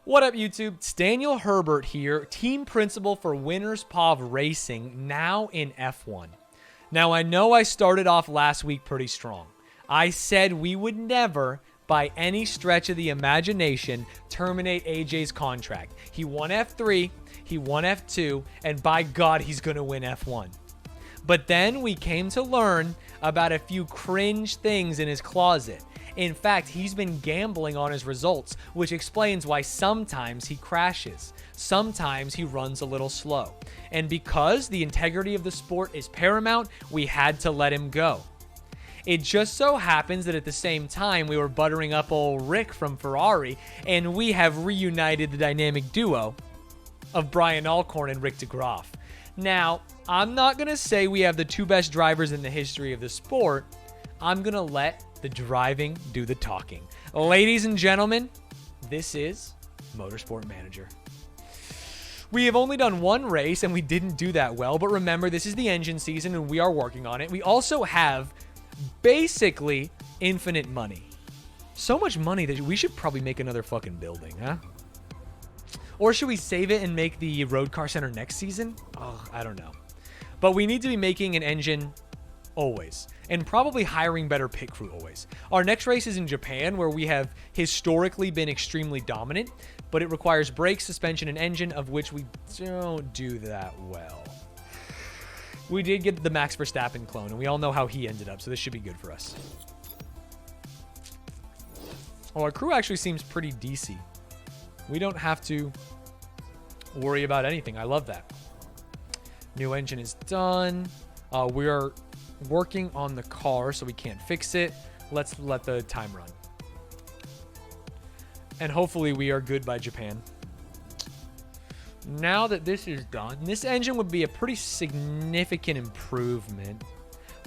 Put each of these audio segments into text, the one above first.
What up, YouTube? It's Daniel Herbert here, team principal for Winners Pav Racing, now in F1. Now, I know I started off last week pretty strong. I said we would never, by any stretch of the imagination, terminate AJ's contract. He won F3, he won F2, and by God, he's going to win F1. But then we came to learn about a few cringe things in his closet. In fact, he's been gambling on his results, which explains why sometimes he crashes. Sometimes he runs a little slow. And because the integrity of the sport is paramount, we had to let him go. It just so happens that at the same time, we were buttering up old Rick from Ferrari, and we have reunited the dynamic duo of Brian Alcorn and Rick DeGraff. Now, I'm not going to say we have the two best drivers in the history of the sport. I'm going to let the driving do the talking. Ladies and gentlemen, this is Motorsport Manager. We have only done one race and we didn't do that well, but remember, this is the engine season and we are working on it. We also have basically infinite money. So much money that we should probably make another fucking building, huh? Or should we save it and make the Road Car Center next season? Oh, I don't know. But we need to be making an engine always, and probably hiring better pit crew always. Our next race is in Japan, where we have historically been extremely dominant, but it requires brakes, suspension, and engine, of which we don't do that well. We did get the Max Verstappen clone, and we all know how he ended up, so this should be good for us. Oh, our crew actually seems pretty DC. We don't have to worry about anything. I love that. New engine is done. We are working on the car, so we can't fix it. Let's let the time run. And hopefully we are good by Japan. Now that this is done, this engine would be a pretty significant improvement,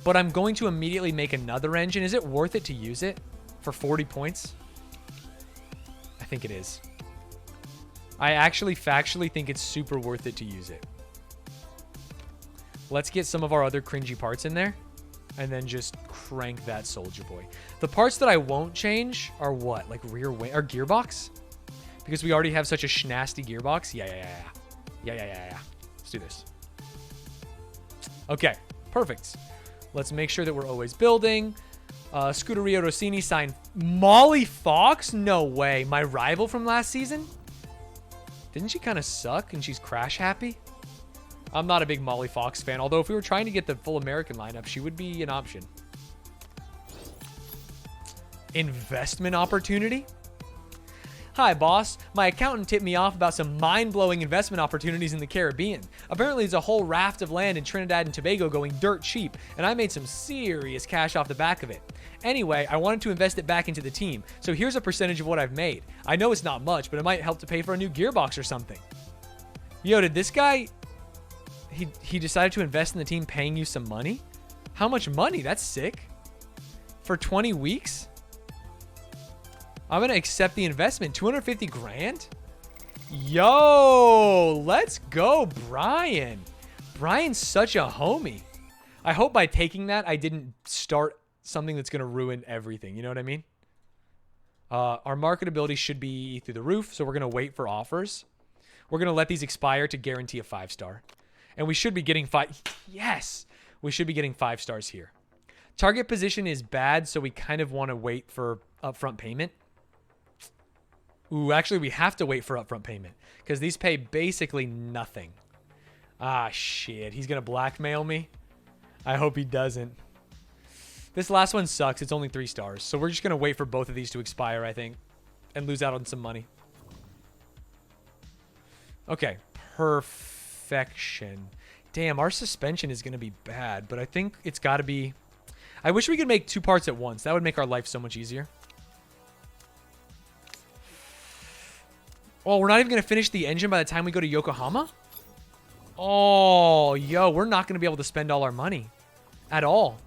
but I'm going to immediately make another engine. Is it worth it to use it for 40 points? I think it is. I actually factually think it's super worth it to use it. Let's get some of our other cringy parts in there and then just crank that Soldier Boy. The parts that I won't change are what? Like rear wing or gearbox? Because we already have such a schnasty gearbox. Yeah. Let's do this. Okay, perfect. Let's make sure that we're always building. Scuderia Rossini signed Molly Fox? No way. My rival from last season? Didn't she kind of suck and she's crash happy? I'm not a big Molly Fox fan, although if we were trying to get the full American lineup, she would be an option. Investment opportunity? Hi, boss. My accountant tipped me off about some mind-blowing investment opportunities in the Caribbean. Apparently, there's a whole raft of land in Trinidad and Tobago going dirt cheap, and I made some serious cash off the back of it. Anyway, I wanted to invest it back into the team, so here's a percentage of what I've made. I know it's not much, but it might help to pay for a new gearbox or something. Yo, did this guy... He decided to invest in the team paying you some money? How much money? That's sick. For 20 weeks? I'm going to accept the investment. 250 grand? Yo, let's go, Brian. Brian's such a homie. I hope by taking that, I didn't start something that's going to ruin everything. You know what I mean? Our marketability should be through the roof, so we're going to wait for offers. We're going to let these expire to guarantee a 5-star. And we should be getting Yes, we should be getting 5 stars here. Target position is bad, so we kind of want to wait for upfront payment. Ooh, actually, we have to wait for upfront payment because these pay basically nothing. Ah, shit. He's going to blackmail me. I hope he doesn't. This last one sucks. It's only 3 stars. So we're just going to wait for both of these to expire, I think, and lose out on some money. Okay, perfection. Damn, our suspension is going to be bad, but I think it's got to be... I wish we could make 2 parts at once. That would make our life so much easier. Oh, we're not even going to finish the engine by the time we go to Yokohama? Oh, yo, we're not going to be able to spend all our money. At all.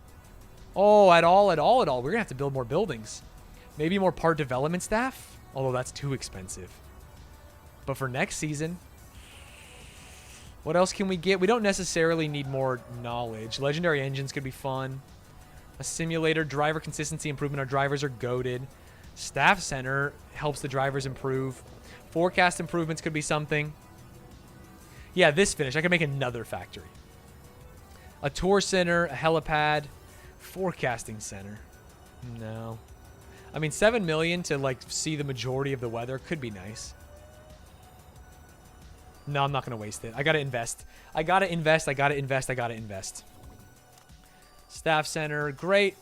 Oh, at all. We're going to have to build more buildings. Maybe more part development staff? Although that's too expensive. But for next season... What else can we get? We don't necessarily need more knowledge. Legendary engines could be fun. A simulator, driver consistency improvement. Our drivers are goated. Staff center helps the drivers improve. Forecast improvements could be something. Yeah, this finish. I could make another factory. A tour center, a helipad, forecasting center. No. I mean, 7 million to, like, see the majority of the weather could be nice. No, I'm not going to waste it. I got to invest. I got to invest. I got to invest. I got to invest. Staff center. Great.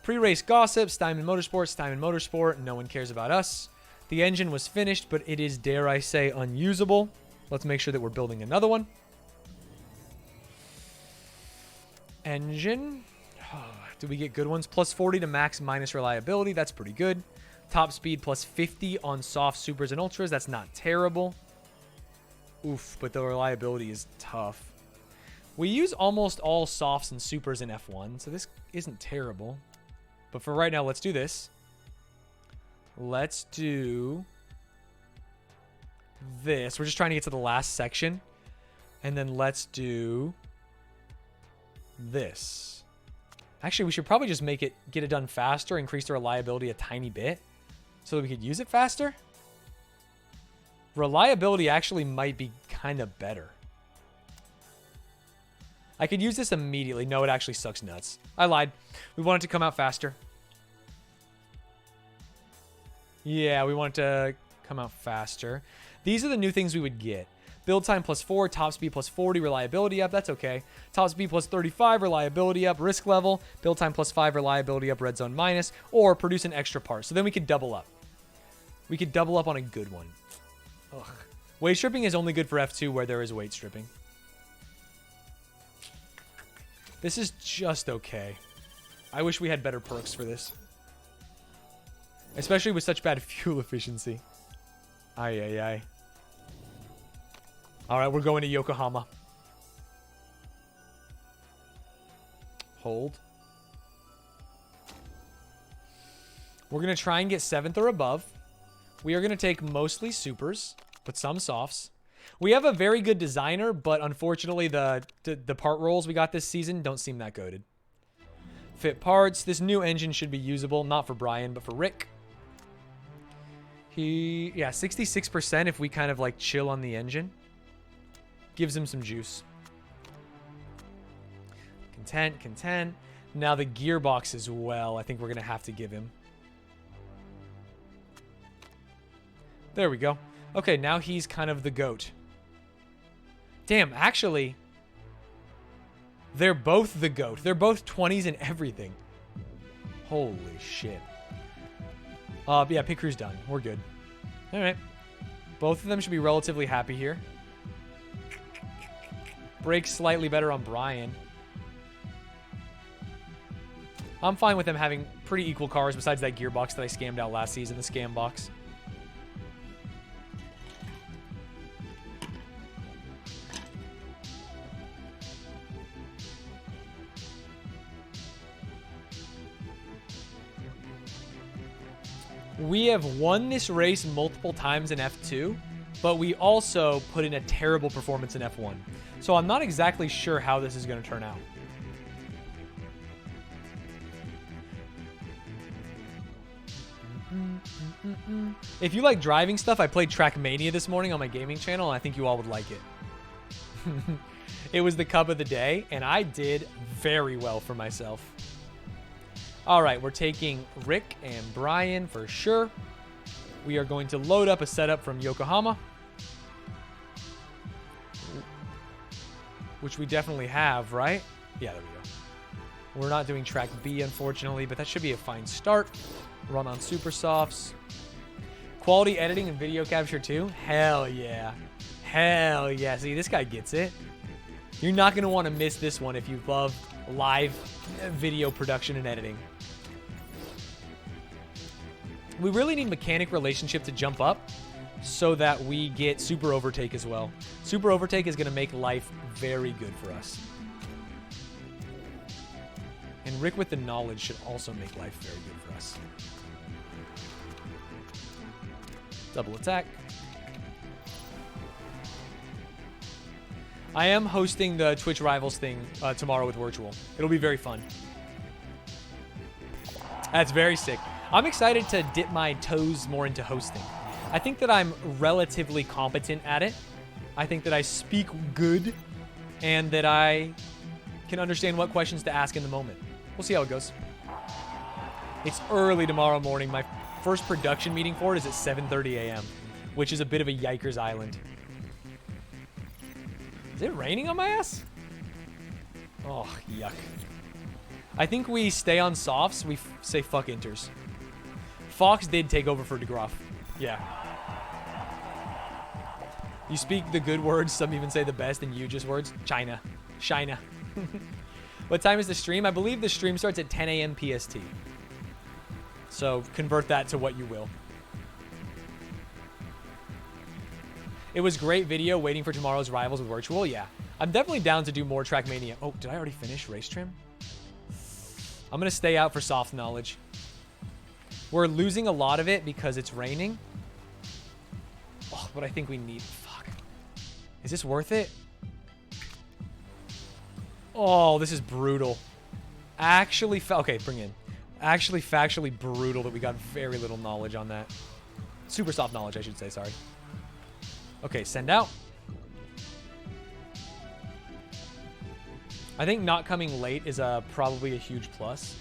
Pre-race gossip. Steinman Motorsport. Steinman Motorsport. No one cares about us. The engine was finished, but it is, dare I say, unusable. Let's make sure that we're building another one. Engine. Do we get good ones? Plus 40 to max minus reliability. That's pretty good. Top speed plus 50 on soft supers and ultras. That's not terrible. Oof, but the reliability is tough. We use almost all softs and supers in F1, so this isn't terrible. But for right now, let's do this. Let's do this. We're just trying to get to the last section. And then let's do this. Actually, we should probably just get it done faster, increase the reliability a tiny bit so that we could use it faster. Reliability actually might be kind of better. I could use this immediately. No, it actually sucks nuts. I lied. We want it to come out faster. Yeah, we want it to come out faster. These are the new things we would get. Build time plus 4, top speed plus 40, reliability up. That's okay. Top speed plus 35, reliability up, risk level. Build time plus 5, reliability up, red zone minus. Or produce an extra part. So then we could double up. We could double up on a good one. Ugh. Weight stripping is only good for F2 where there is weight stripping. This is just okay. I wish we had better perks for this. Especially with such bad fuel efficiency. Ay, ay, ay. Alright, we're going to Yokohama. Hold. We're going to try and get 7th or above. We are going to take mostly supers, but some softs. We have a very good designer, but unfortunately the part rolls we got this season don't seem that goated. Fit parts. This new engine should be usable, not for Brian, but for Rick. Yeah, 66% if we kind of like chill on the engine. Gives him some juice. Content, content. Now the gearbox as well, I think we're going to have to give him. There we go. Okay, now he's kind of the GOAT. Damn, actually, they're both the GOAT. They're both 20s and everything. Holy shit. Yeah, pit crew's done. We're good. All right. Both of them should be relatively happy here. Brakes slightly better on Brian. I'm fine with them having pretty equal cars besides that gearbox that I scammed out last season, the scam box. We have won this race multiple times in F2, but we also put in a terrible performance in F1. So I'm not exactly sure how this is going to turn out. If you like driving stuff, I played Trackmania this morning on my gaming channel, and I think you all would like it. It was the cup of the day, and I did very well for myself. All right, we're taking Rick and Brian for sure. We are going to load up a setup from Yokohama, which we definitely have, right? Yeah, there we go. We're not doing track B, unfortunately, but that should be a fine start. Run on super softs. Quality editing and video capture too? Hell yeah. Hell yeah. See, this guy gets it. You're not going to want to miss this one if you love live video production and editing. We really need mechanic relationship to jump up so that we get super overtake as well. Super overtake is going to make life very good for us. And Rick with the knowledge should also make life very good for us. Double attack. I am hosting the Twitch Rivals thing tomorrow with Virtual. It'll be very fun. That's very sick. I'm excited to dip my toes more into hosting. I think that I'm relatively competent at it. I think that I speak good and that I can understand what questions to ask in the moment. We'll see how it goes. It's early tomorrow morning. My first production meeting for it is at 7:30 a.m., which is a bit of a yikers island. Is it raining on my ass? Oh, yuck. I think we stay on softs. We say fuck inters. Fox did take over for DeGroff. Yeah. You speak the good words. Some even say the best and you just words. China. China. What time is the stream? I believe the stream starts at 10 a.m. PST. So convert that to what you will. It was great video waiting for tomorrow's rivals with virtual. Yeah. I'm definitely down to do more Trackmania. Oh, did I already finish race trim? I'm going to stay out for soft knowledge. We're losing a lot of it because it's raining. Oh, but I think we need... Fuck. Is this worth it? Oh, this is brutal. Actually... Okay, bring in. Actually factually brutal that we got very little knowledge on that. Super soft knowledge, I should say. Sorry. Okay, send out. I think not coming late is probably a huge plus.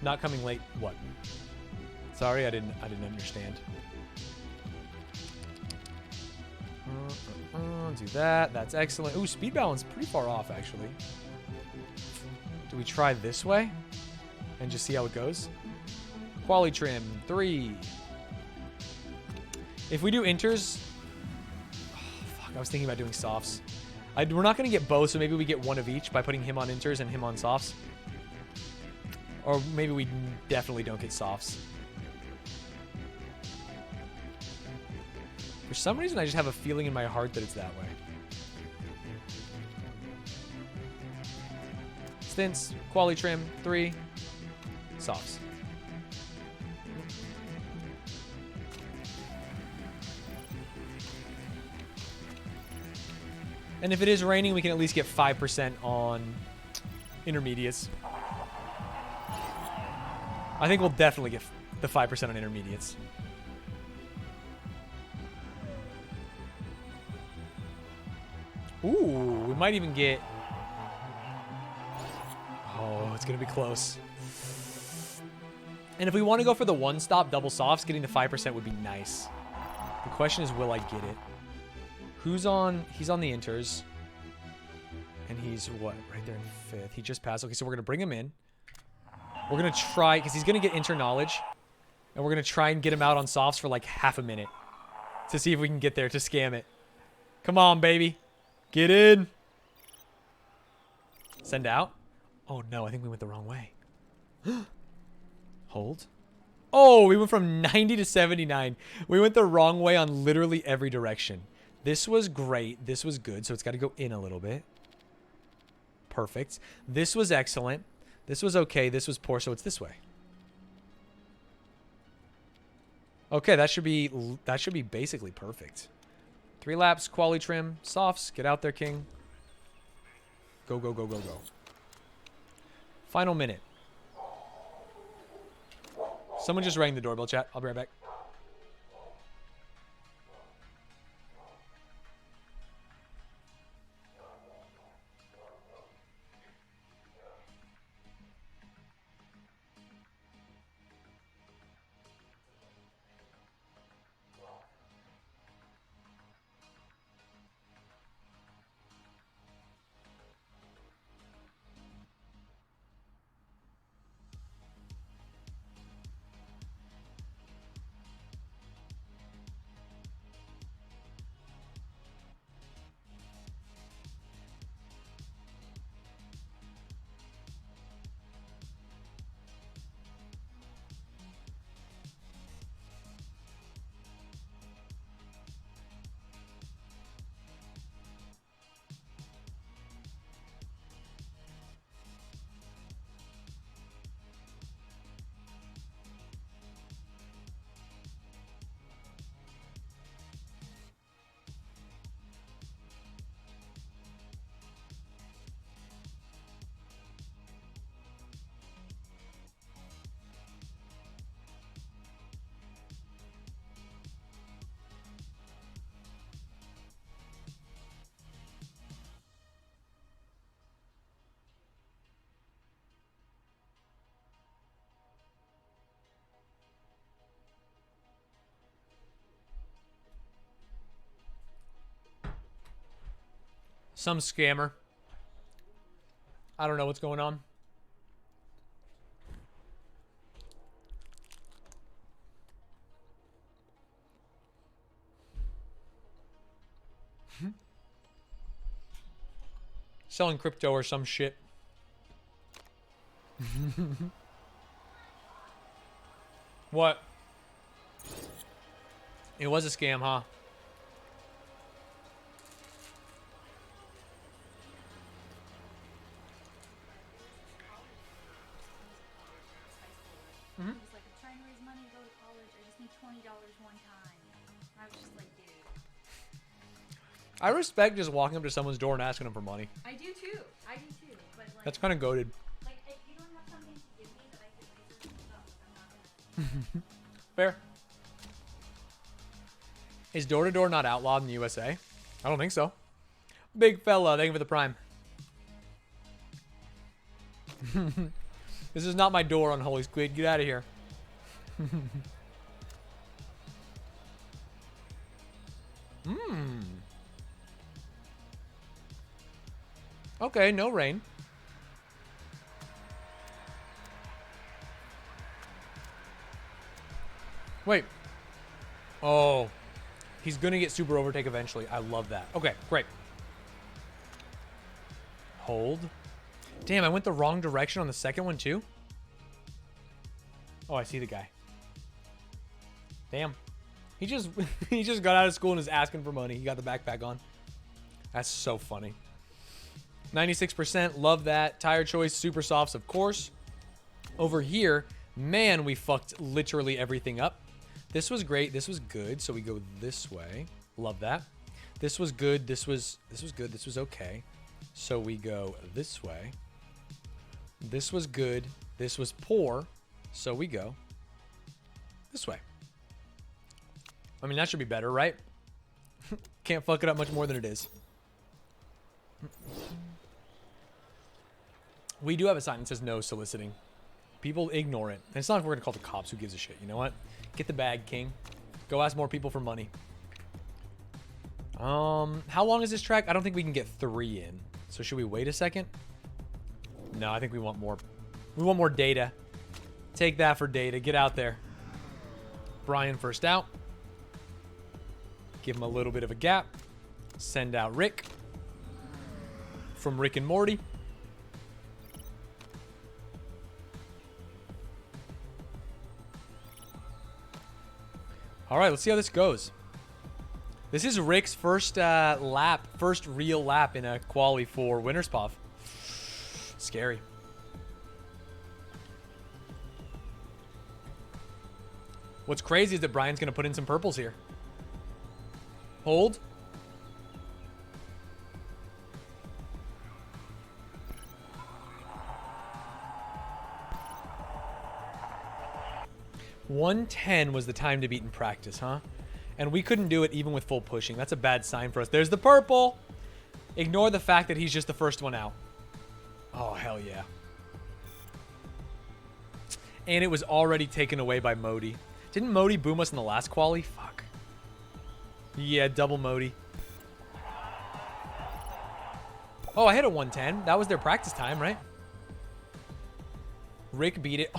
Not coming late, what? Sorry, I didn't understand. Do that. That's excellent. Ooh, speed balance pretty far off, actually. Do we try this way and just see how it goes? Quali trim 3. If we do inters, oh, fuck, I was thinking about doing softs. We're not going to get both, so maybe we get one of each by putting him on inters and him on softs. Or maybe we definitely don't get softs. For some reason, I just have a feeling in my heart that it's that way. Stints, quali trim, 3, softs. And if it is raining, we can at least get 5% on intermediates. I think we'll definitely get the 5% on intermediates. Ooh, we might even get... Oh, it's going to be close. And if we want to go for the one-stop double softs, getting the 5% would be nice. The question is, will I get it? Who's on? He's on the inters. And he's what? Right there in 5th. He just passed. Okay, so we're going to bring him in. We're going to try, because he's going to get inter knowledge. And we're going to try and get him out on softs for like half a minute. To see if we can get there to scam it. Come on, baby. Get in. Send out. Oh, no. I think we went the wrong way. Hold. Oh, we went from 90 to 79. We went the wrong way on literally every direction. This was great. This was good. So it's got to go in a little bit. Perfect. This was excellent. This was okay. This was poor. So it's this way. Okay, that should be basically perfect. 3 laps, quali trim, softs. Get out there, king. Go, go, go, go, go. Final minute. Someone just rang the doorbell, chat. I'll be right back. Some scammer. I don't know what's going on. Selling crypto or some shit. What? It was a scam, huh? He was like, I'm trying to raise money to go to college. I just need $20 one time. I was just like, dude. I respect just walking up to someone's door and asking them for money. I do too. I do too. But like, That's kind of goated. like if you don't have something to give me that I could use for stuff, I'm not gonna. Fair. Is door-to-door not outlawed in the USA? I don't think so. Big fella, thank you for the prime. This is not my door, unholy squid. Get out of here. Okay, no rain. Wait. Oh. He's going to get super overtake eventually. I love that. Okay, great. Hold. Damn, I went the wrong direction on the second one too? Oh, I see the guy. Damn. He just he just got out of school and is asking for money. He got the backpack on. That's so funny. 96%. Love that. Tire choice. Super softs, of course. Over here, man, we fucked literally everything up. This was great. This was good. So we go this way. Love that. This was good. This was good. This was okay. So we go this way. This was good. This was poor. So we go this way. I mean, that should be better, right? Can't fuck it up much more than it is. We do have a sign that says no soliciting. People ignore it. And it's not like we're going to call the cops. Who gives a shit? You know what? Get the bag, king. Go ask more people for money. How long is this track? I don't think we can get 3 in. So should we wait a second? No, I think we want more. We want more data. Take that for data. Get out there. Brian first out. Give him a little bit of a gap. Send out Rick. From Rick and Morty. All right, let's see how this goes. This is Rick's first lap, first real lap in a quali for Winners POV. Scary. What's crazy is that Brian's going to put in some purples here. Hold. $110 was the time to beat in practice, huh? And we couldn't do it even with full pushing. That's a bad sign for us. There's the purple. Ignore the fact that he's just the first one out. Oh, hell yeah. And it was already taken away by Modi. Didn't Modi boom us in the last quali? Fuck. Yeah, double Modi. Oh, I hit a 110. That was their practice time, right? Rick beat it.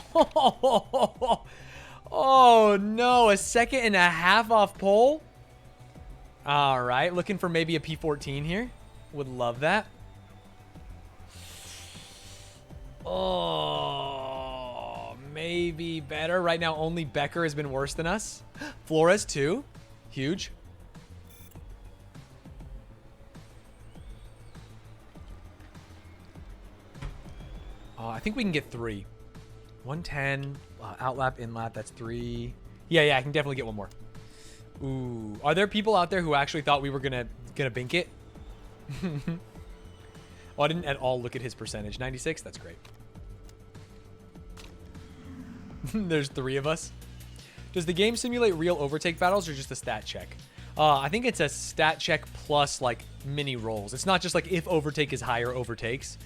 Oh, no. A second and a half off pole. All right. Looking for maybe a P14 here. Would love that. Oh, maybe better. Right now, only Becker has been worse than us. Flores, too. Huge. I think we can get 3. 110, outlap, inlap, that's 3. Yeah, I can definitely get one more. Ooh, are there people out there who actually thought we were gonna bink it? Oh, I didn't at all look at his percentage. 96, that's great. There's 3 of us. Does the game simulate real overtake battles or just a stat check? I think it's a stat check plus like mini rolls. It's not just like if overtake is higher, overtakes.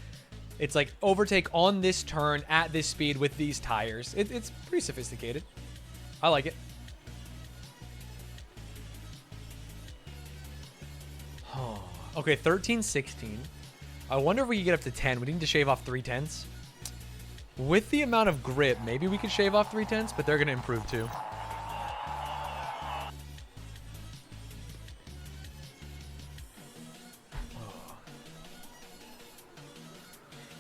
It's like overtake on this turn at this speed with these tires. It's pretty sophisticated. I like it. Oh, Okay, 13, 16. I wonder if we could get up to 10. We need to shave off 3 tenths. With the amount of grip, maybe we could shave off 3 tenths, but they're going to improve too.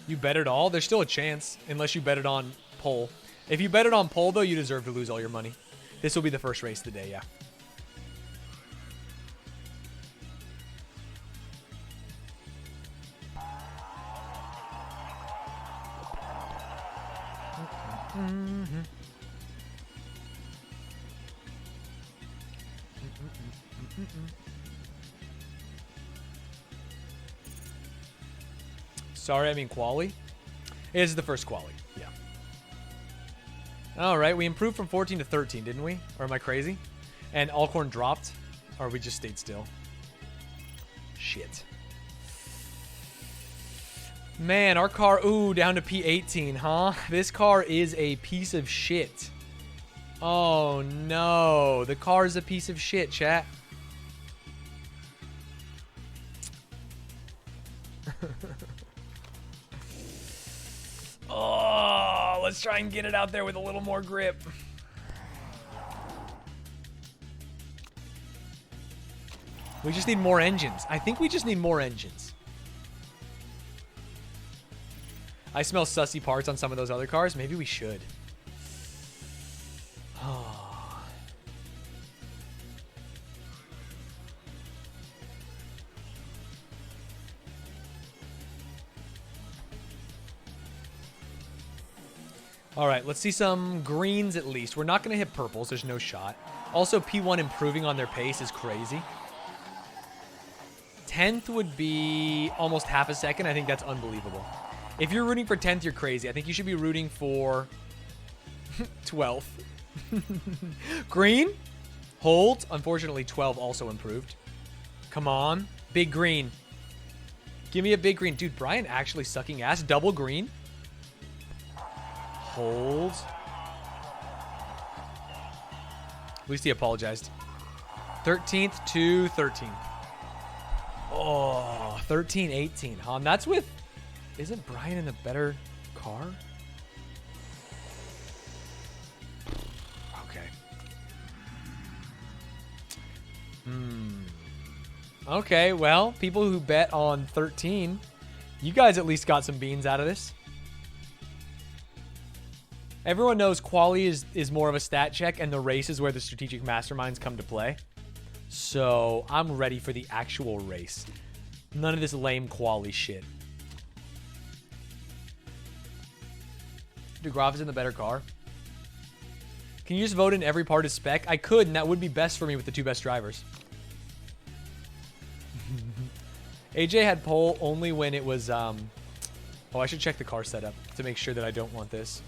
You bet it all? There's still a chance, unless you bet it on pole. If you bet it on pole, though, you deserve to lose all your money. This will be the first race of the day, yeah. Sorry, I mean quali. It is the first quali, yeah. All right, we improved from 14 to 13, didn't we? Or am I crazy? And Alcorn dropped, or we just stayed still? Shit. Man, our car, ooh, down to P18, huh? This car is a piece of shit. Oh, no. The car is a piece of shit, chat. Oh, let's try and get it out there with a little more grip. We just need more engines. I think we just need more engines. I smell sussy parts on some of those other cars. Maybe we should. Oh. All right, let's see some greens at least. We're not going to hit purples. There's no shot. Also, P1 improving on their pace is crazy. 10th would be almost half a second. I think that's unbelievable. If you're rooting for 10th, you're crazy. I think you should be rooting for 12th. Green. Hold. Unfortunately, 12 also improved. Come on. Big green. Give me a big green. Dude, Brian actually sucking ass. Double green. Hold. At least he apologized. 13th to 13. Oh, 13, 18. That's with... Isn't Brian in a better car? Okay. Okay, well, people who bet on 13, you guys at least got some beans out of this. Everyone knows quali is more of a stat check, and the race is where the strategic masterminds come to play. So I'm ready for the actual race. None of this lame quali shit. DeGraff is in the better car. Can you just vote in every part of spec? I could, and that would be best for me with the 2 best drivers. AJ had pole only when it was... Oh, I should check the car setup to make sure that I don't want this.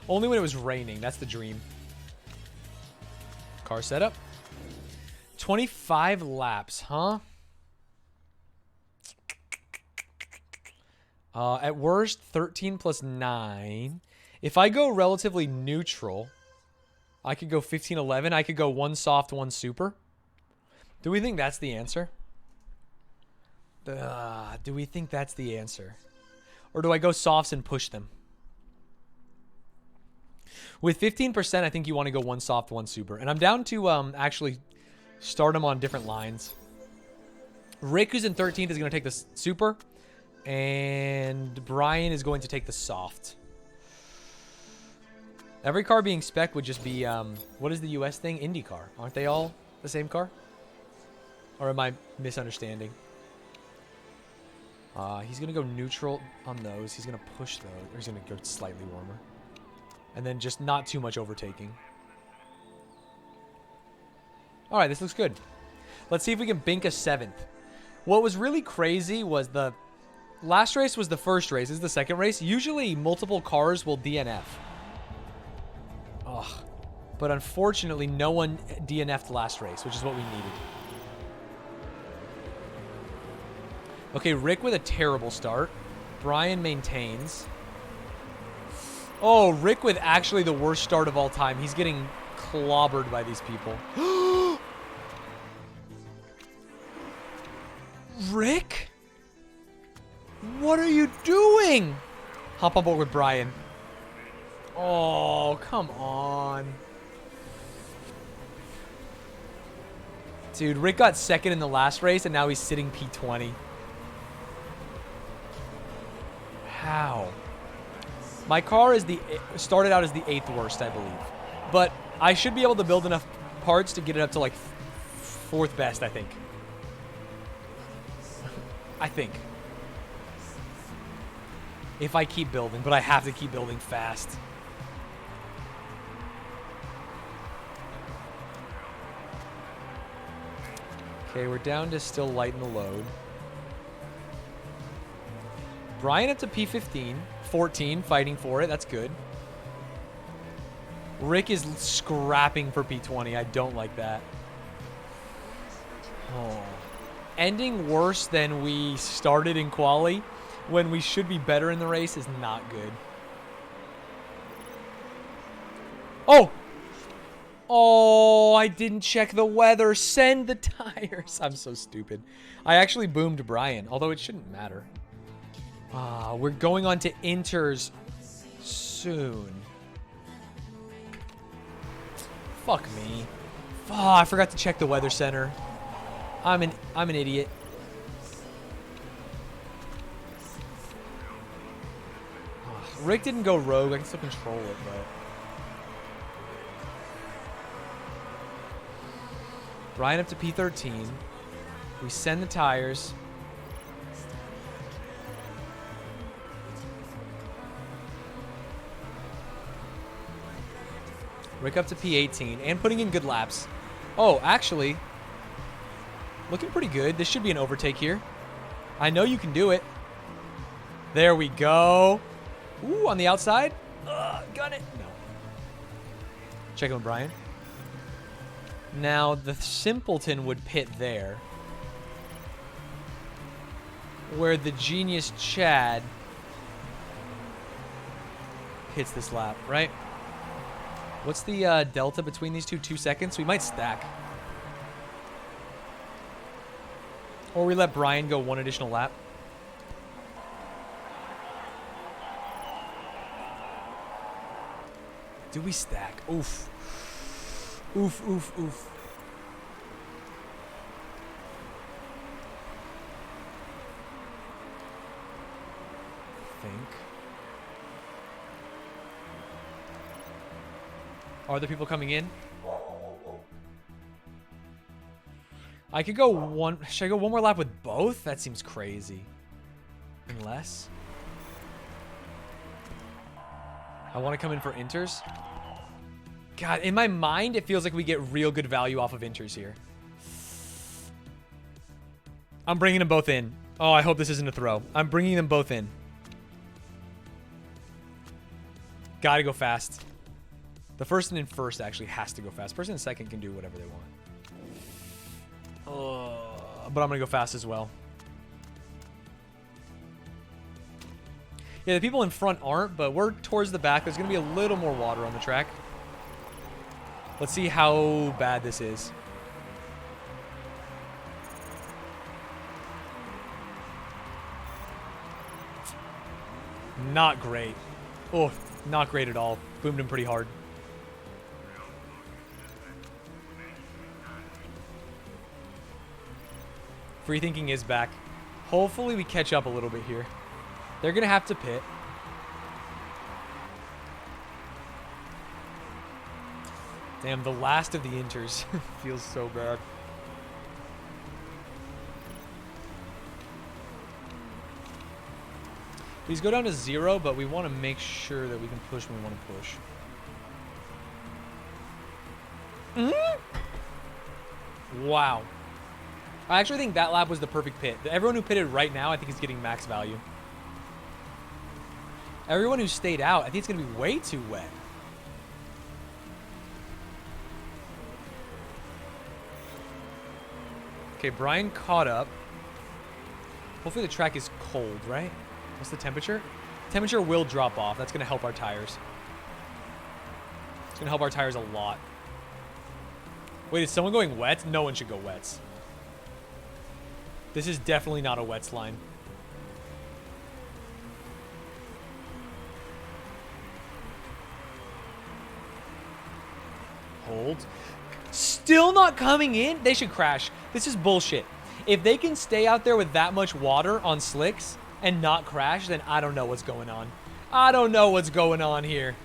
Only when it was raining. That's the dream. Car setup. 25 laps, huh? At worst, 13 plus 9. If I go relatively neutral, I could go 15, 11. I could go 1 soft, 1 super. Do we think that's the answer? Do we think that's the answer? Or do I go softs and push them? With 15%, I think you want to go 1 soft, 1 super. And I'm down to actually start them on different lines. Rick, who's in 13th, is going to take the super. And Brian is going to take the soft. Every car being spec would just be, what is the US thing? IndyCar. Aren't they all the same car? Or am I misunderstanding? He's going to go neutral on those. He's going to push those. Or he's going to go slightly warmer. And then just not too much overtaking. All right, this looks good. Let's see if we can bink a 7th. What was really crazy was the last race was the first race. This is the second race. Usually multiple cars will DNF. Ugh. But unfortunately, no one DNF'd last race, which is what we needed. Okay, Rick with a terrible start. Brian maintains. Oh, Rick with actually the worst start of all time. He's getting clobbered by these people. Rick? What are you doing? Hop on board with Brian. Oh, come on. Dude, Rick got second in the last race, and now he's sitting P20. How? My car is started out as the 8th worst, I believe. But I should be able to build enough parts to get it up to, like, 4th best, I think. I think. If I keep building, but I have to keep building fast. Okay, we're down to still lighten the load. Brian up to P15. 14, fighting for it. That's good. Rick is scrapping for P20. I don't like that. Oh. Ending worse than we started in quali when we should be better in the race is not good. Oh! Oh, I didn't check the weather. Send the tires. I'm so stupid. I actually boomed Brian, although it shouldn't matter. We're going on to inters soon. Fuck me. Oh, I forgot to check the weather center. I'm an idiot. Rick didn't go rogue. I can still control it, but Brian up to P13. We send the tires. Rick up to P18 and putting in good laps. Oh, actually, looking pretty good. This should be an overtake here. I know you can do it. There we go. Ooh, on the outside. Got it. No. Check in with Brian. Now, the simpleton would pit there. Where the genius Chad hits this lap, right? What's the delta between these two? 2 seconds? We might stack. Or we let Brian go 1 additional lap. Do we stack? Oof. Oof, oof, oof. Are other people coming in? I could go one. Should I go one more lap with both? That seems crazy. Unless I want to come in for inters. God, in my mind, it feels like we get real good value off of inters here. I'm bringing them both in. Oh, I hope this isn't a throw. I'm bringing them both in. Gotta go fast. The first and in first actually has to go fast. Person in second can do whatever they want. But I'm going to go fast as well. Yeah, the people in front aren't, but we're towards the back. There's going to be a little more water on the track. Let's see how bad this is. Not great. Oh, not great at all. Boomed him pretty hard. Free thinking is back. Hopefully we catch up a little bit here. They're going to have to pit. Damn, the last of the inters feels so bad. These go down to 0, but we want to make sure that we can push when we want to push. Wow. I actually think that lap was the perfect pit. Everyone who pitted right now, I think is getting max value. Everyone who stayed out, I think it's going to be way too wet. Okay, Brian caught up. Hopefully the track is cold, right? What's the temperature? Temperature will drop off. That's going to help our tires. It's going to help our tires a lot. Wait, is someone going wet? No one should go wets. This is definitely not a wets line. Hold. Still not coming in? They should crash. This is bullshit. If they can stay out there with that much water on slicks and not crash, then I don't know what's going on. I don't know what's going on here.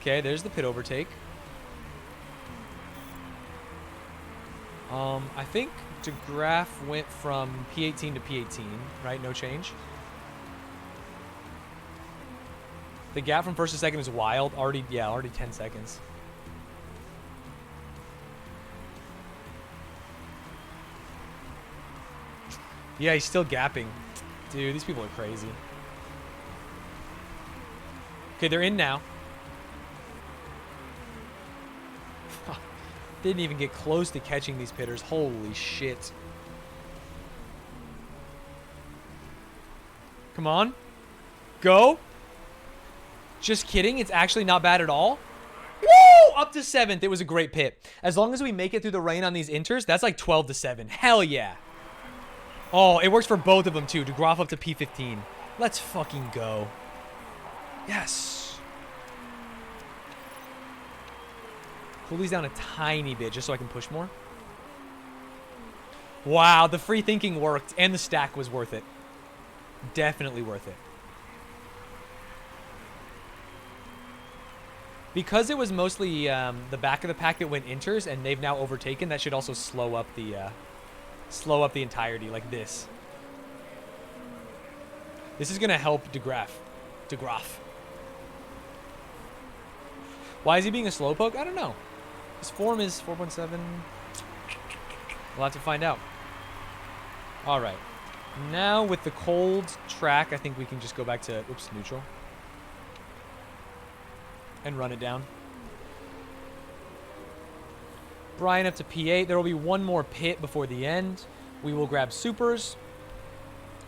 Okay, there's the pit overtake. I think DeGraff went from P18 to P18, right? No change. The gap from first to second is wild. Already 10 seconds. Yeah, he's still gapping. Dude, these people are crazy. Okay, they're in now. Didn't even get close to catching these pitters. Holy shit. Come on. Go. Just kidding. It's actually not bad at all. Woo! Up to 7th. It was a great pit. As long as we make it through the rain on these inters, that's like 12 to 7. Hell yeah. Oh, it works for both of them too. DeGraff up to P15. Let's fucking go. Yes. Pull these down a tiny bit just so I can push more. Wow, the free thinking worked and the stack was worth it. Definitely worth it. Because it was mostly the back of the pack that went inters and they've now overtaken, that should also slow up the entirety like this. This is going to help DeGraff. Why is he being a slowpoke? I don't know. His form is 4.7. We'll have to find out. All right. Now with the cold track, I think we can just go back to, oops, neutral. And run it down. Brian up to P8. There will be one more pit before the end. We will grab supers.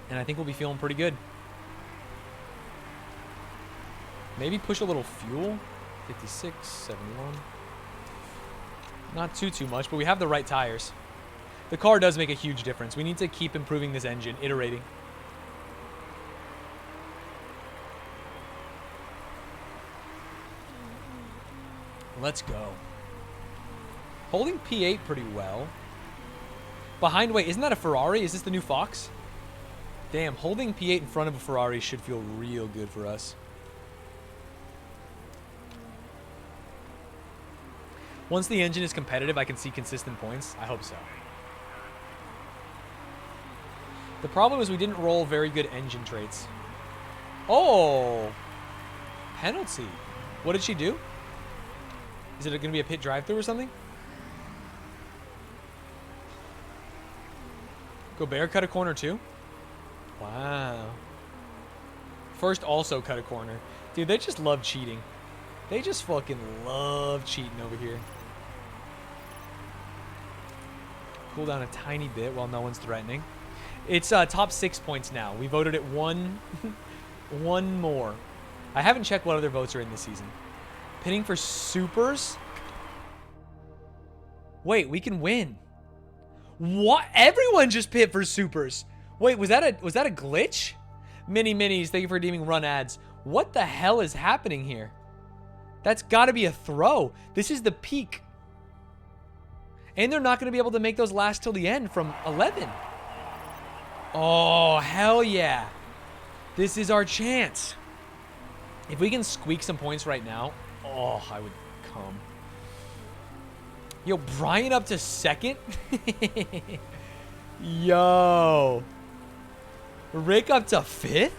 And I think we'll be feeling pretty good. Maybe push a little fuel. 56, 71. Not too much, but we have the right tires. The car does make a huge difference. We need to keep improving this engine, iterating. Let's go. Holding P8 pretty well. Behind, wait, isn't that a Ferrari? Is this the new Fox? Damn, holding P8 in front of a Ferrari should feel real good for us. Once the engine is competitive, I can see consistent points. I hope so. The problem is we didn't roll very good engine traits. Oh! Penalty. What did she do? Is it going to be a pit drive-thru or something? Gobert cut a corner too? Wow. First also cut a corner. Dude, they just love cheating. They just fucking love cheating over here. Cool down a tiny bit while no one's threatening. It's top 6 points now. We voted it one more. I haven't checked what other votes are in this season. Pitting for supers? Wait, we can win. What? Everyone just pit for supers. Wait, was that a glitch? Minis, thank you for redeeming run ads. What the hell is happening here? That's got to be a throw. This is the peak. And they're not going to be able to make those last till the end from 11. Oh, hell yeah. This is our chance. If we can squeak some points right now, oh, I would come. Yo, Brian up to 2nd? Yo. Rick up to 5th?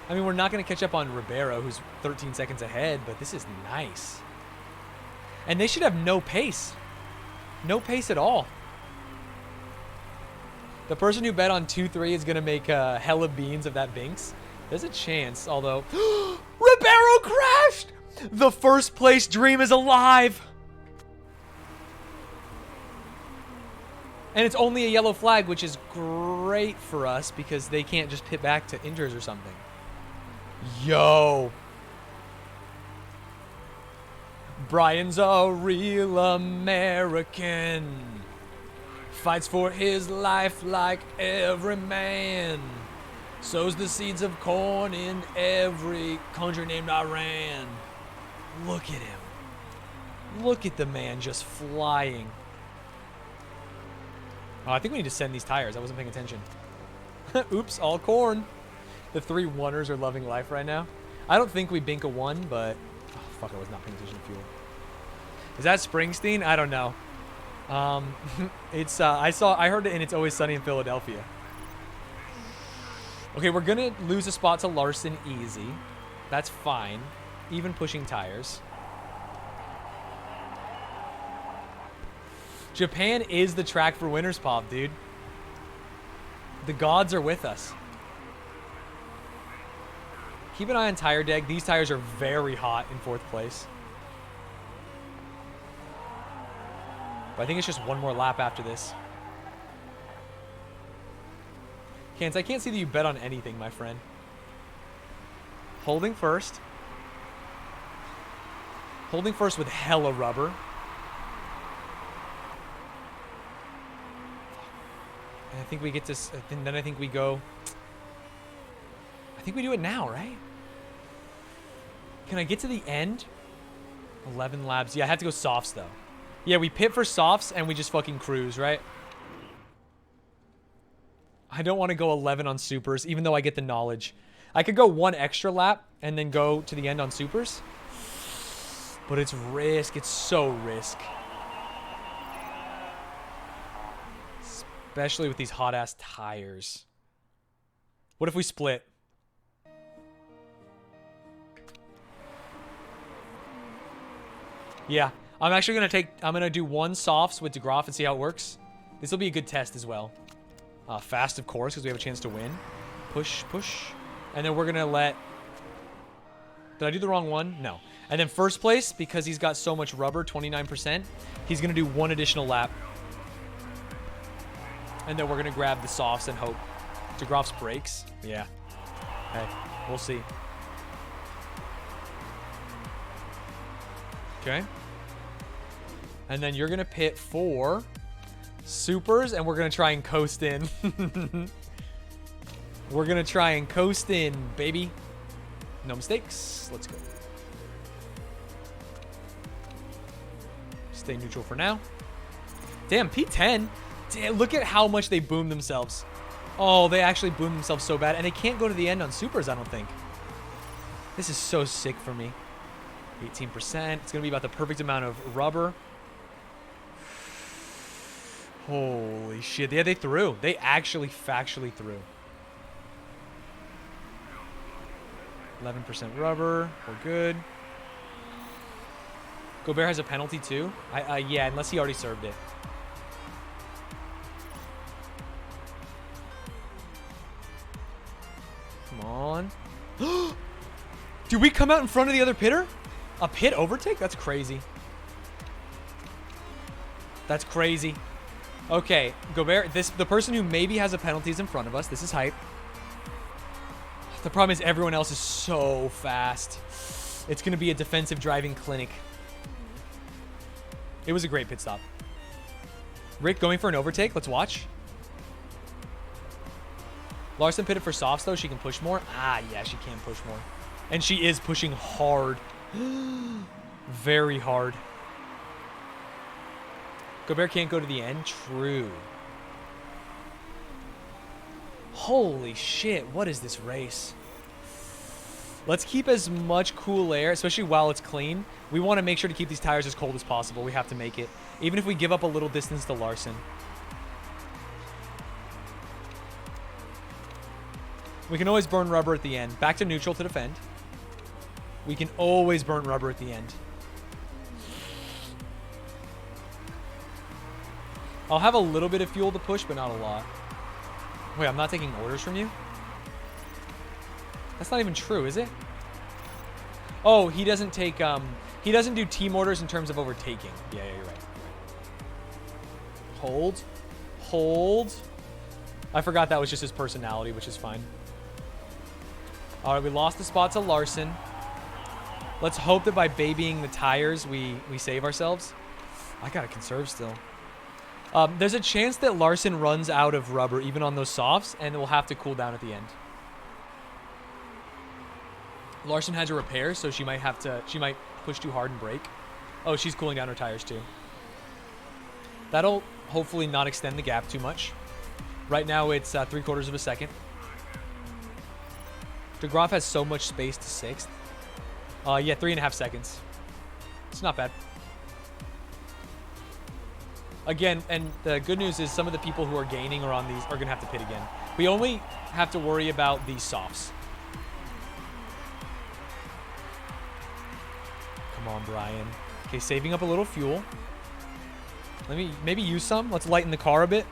I mean, we're not going to catch up on Ribeiro, who's 13 seconds ahead, but this is nice. And they should have no pace. No pace at all. The person who bet on 2-3 is going to make hella beans of that Binks. There's a chance, although... Ribeiro crashed! The first place dream is alive! And it's only a yellow flag, which is great for us because they can't just pit back to inters or something. Yo. Brian's a real American. Fights for his life like every man. Sows the seeds of corn in every country named Iran. Look at him. Look at the man just flying. Oh, I think we need to send these tires. I wasn't paying attention. Oops, all corn. The 3 oneers are loving life right now. I don't think we bink a 1, but... Oh, fuck, I was not paying attention to fuel. Is that Springsteen? I don't know. It's, I heard it in It's Always Sunny in Philadelphia. Okay, we're gonna lose a spot to Larson easy. That's fine. Even pushing tires. Japan is the track for winners, Pop, dude. The gods are with us. Keep an eye on tire deg. These tires are very hot in 4th place. But I think it's just 1 more lap after this. Cans, I can't see that you bet on anything, my friend. Holding first. Holding first with hella rubber. And I think we get to... Then I think we go... I think we do it now, right? Can I get to the end? 11 laps. Yeah, I have to go softs, though. Yeah, we pit for softs, and we just fucking cruise, right? I don't want to go 11 on supers, even though I get the knowledge. I could go 1 extra lap, and then go to the end on supers. But it's risk. It's so risk. Especially with these hot-ass tires. What if we split? Yeah. I'm actually going to I'm going to do 1 softs with DeGraff and see how it works. This will be a good test as well. Fast, of course, because we have a chance to win. Push, push. And then we're going to let... Did I do the wrong one? No. And then first place, because he's got so much rubber, 29%, he's going to do 1 additional lap. And then we're going to grab the softs and hope. DeGraff's brakes? Yeah. Hey, we'll see. Okay. And then you're going to pit for supers, and we're going to try and coast in. We're going to try and coast in, baby. No mistakes. Let's go. Stay neutral for now. Damn, P10. Damn, look at how much they boomed themselves. Oh, they actually boomed themselves so bad. And they can't go to the end on supers, I don't think. This is so sick for me. 18%. It's going to be about the perfect amount of rubber. Holy shit. Yeah, they threw. They actually factually threw. 11% rubber. We're good. Gobert has a penalty too? Yeah, unless he already served it. Come on. Did we come out in front of the other pitter? A pit overtake? That's crazy. That's crazy. Okay, Gobert, the person who maybe has a penalty is in front of us. This is hype. The problem is everyone else is so fast. It's going to be a defensive driving clinic. It was a great pit stop. Rick going for an overtake. Let's watch. Larson pitted for softs, though. She can push more. Ah, yeah, she can push more. And she is pushing hard. Very hard. Gobert can't go to the end. True. Holy shit. What is this race? Let's keep as much cool air, especially while it's clean. We want to make sure to keep these tires as cold as possible. We have to make it. Even if we give up a little distance to Larson. We can always burn rubber at the end. Back to neutral to defend. We can always burn rubber at the end. I'll have a little bit of fuel to push, but not a lot. Wait, I'm not taking orders from you? That's not even true, is it? Oh, he doesn't take, he doesn't do team orders in terms of overtaking. Yeah, you're right. Hold. Hold. I forgot that was just his personality, which is fine. All right, we lost the spot to Larson. Let's hope that by babying the tires, we save ourselves. I got to conserve still. There's a chance that Larson runs out of rubber even on those softs, and we'll have to cool down at the end. Larson has a repair, so she might push too hard and break. Oh, she's cooling down her tires too. That'll hopefully not extend the gap too much. Right now it's 3/4 of a second. DeGraff has so much space to 6th. Yeah, 3.5 seconds. It's not bad. Again, and the good news is some of the people who are gaining or on these are going to have to pit again. We only have to worry about these softs. Come on, Brian. Okay, saving up a little fuel. Let me maybe use some. Let's lighten the car a bit.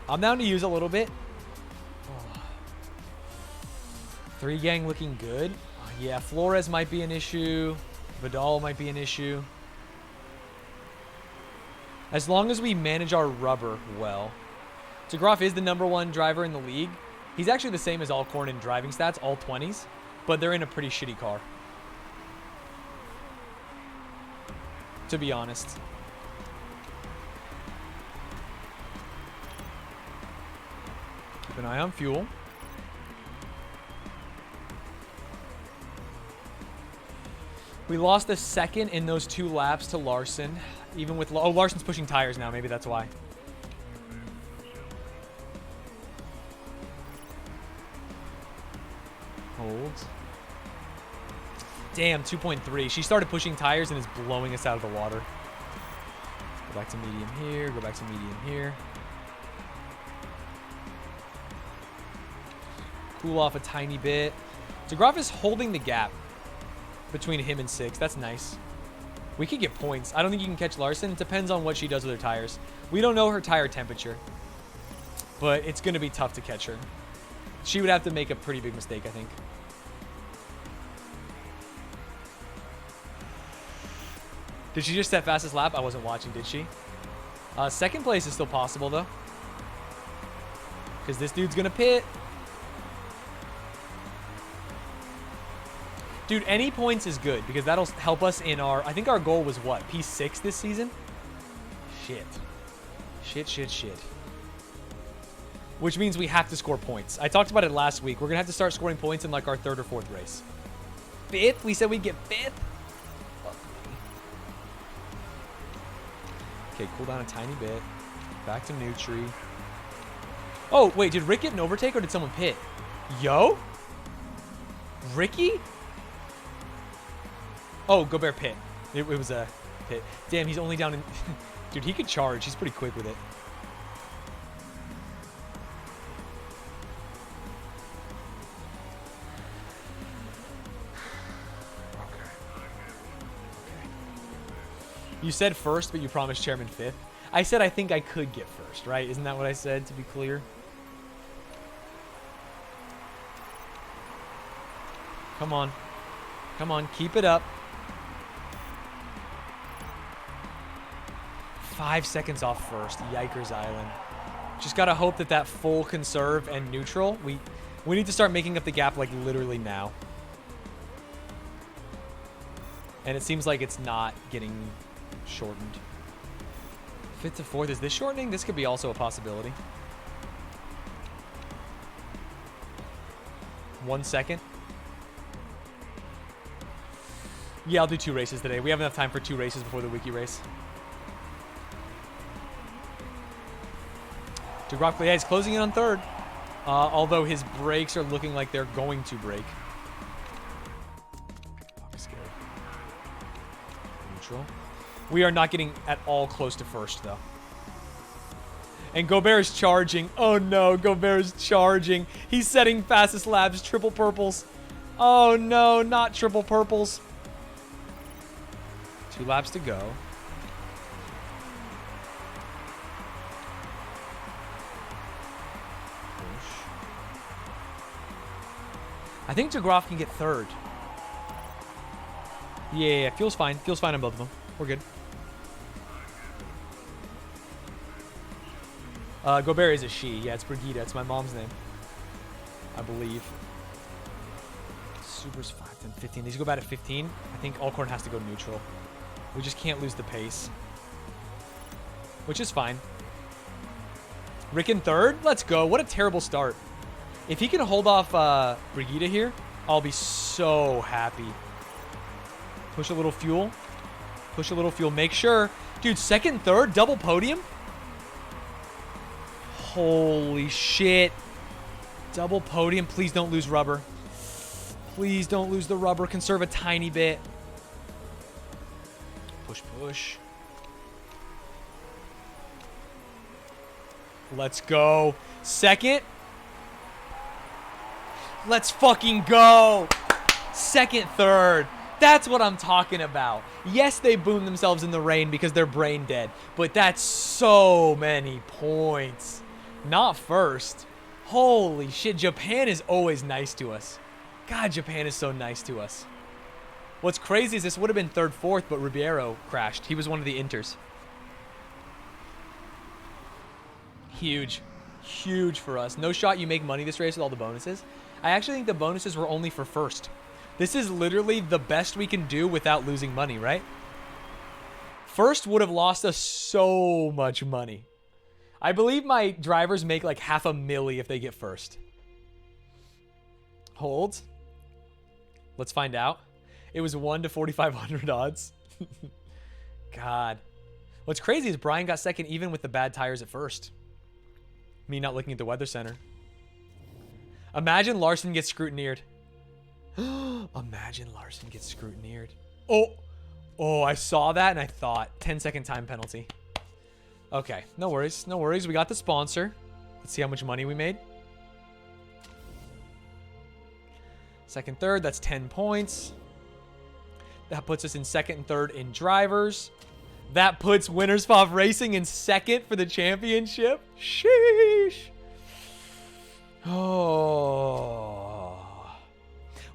I'm down to use a little bit. Oh. 3 gang looking good. Yeah, Flores might be an issue. Vidal might be an issue. As long as we manage our rubber well. DeGraff is the #1 driver in the league. He's actually the same as Alcorn in driving stats, all 20s. But they're in a pretty shitty car. To be honest. Keep an eye on fuel. We lost a second in those 2 laps to Larson. Even with... Oh, Larson's pushing tires now. Maybe that's why. Hold. Damn, 2.3. She started pushing tires and is blowing us out of the water. Go back to medium here. Go back to medium here. Cool off a tiny bit. DeGraff is holding the gap between him and 6th. That's nice. We could get points. I don't think you can catch Larson. It depends on what she does with her tires. We don't know her tire temperature. But it's going to be tough to catch her. She would have to make a pretty big mistake, I think. Did she just set fastest lap? I wasn't watching, did she? Second place is still possible, though. Because this dude's going to pit. Dude, any points is good because that'll help us in our... I think our goal was what? P6 this season? Shit. Shit. Which means we have to score points. I talked about it last week. We're going to have to start scoring points in like our 3rd or 4th race. 5th? We said we'd get 5th? Okay, cool down a tiny bit. Back to Nutri. Oh, wait. Did Rick get an overtake or did someone pit? Yo? Ricky? Oh, Gobert pit. It was a pit. Damn, he's only down in... Dude, he could charge. He's pretty quick with it. Okay. You said 1st, but you promised Chairman 5th. I said I think I could get 1st, right? Isn't that what I said, to be clear? Come on. Come on, keep it up. 5 seconds off 1st. Yikers Island. Just got to hope that that full conserve and neutral. We need to start making up the gap like literally now. And it seems like it's not getting shortened. 5th to 4th. Is this shortening? This could be also a possibility. 1 second. Yeah, I'll do 2 races today. We have enough time for 2 races before the wiki race. DeGraff, yeah, he's closing in on 3rd. Although his brakes are looking like they're going to break. I'm scared. Neutral. We are not getting at all close to 1st, though. And Gobert is charging. Oh, no. Gobert is charging. He's setting fastest laps. Triple purples. Oh, no. Not triple purples. 2 laps to go. I think DeGraff can get 3rd. Yeah, feels fine. Feels fine on both of them. We're good. Gobert is a she. Yeah, it's Brigitte. It's my mom's name. I believe. Super's 5, 10, 15. These go bad at 15. I think Alcorn has to go neutral. We just can't lose the pace. Which is fine. Rick in third? Let's go. What a terrible start. If he can hold off Brigida here, I'll be so happy. Push a little fuel. Push a little fuel. Make sure. Dude, second, third, double podium? Holy shit. Double podium. Please don't lose rubber. Please don't lose the rubber. Conserve a tiny bit. Push, push. Let's go. Second. Let's fucking go. Second, third. That's what I'm talking about. Yes, they boomed themselves in the rain because they're brain dead, but that's so many points. Not first. Holy shit. Japan is always nice to us. God, Japan is so nice to us. What's crazy is this would have been third, fourth, but Ribeiro crashed. He was one of the inters. Huge. Huge for us. No shot you make money this race with all the bonuses. I actually think the bonuses were only for first. This is literally the best we can do without losing money, right? First would have lost us so much money. I believe my drivers make like $500,000 if they get first. Hold. Let's find out. It was 1 to 4,500 odds. God. What's crazy is Brian got second even with the bad tires at first. Me not looking at the weather center. Imagine Larson gets scrutineered. Imagine Larson gets scrutineered. Oh, I saw that and I thought 10-second time penalty. Okay, no worries. No worries. We got the sponsor. Let's see how much money we made. Second, third, that's 10 points. That puts us in second and third in drivers. That puts Winterspov Racing in second for the championship. Sheesh. Oh.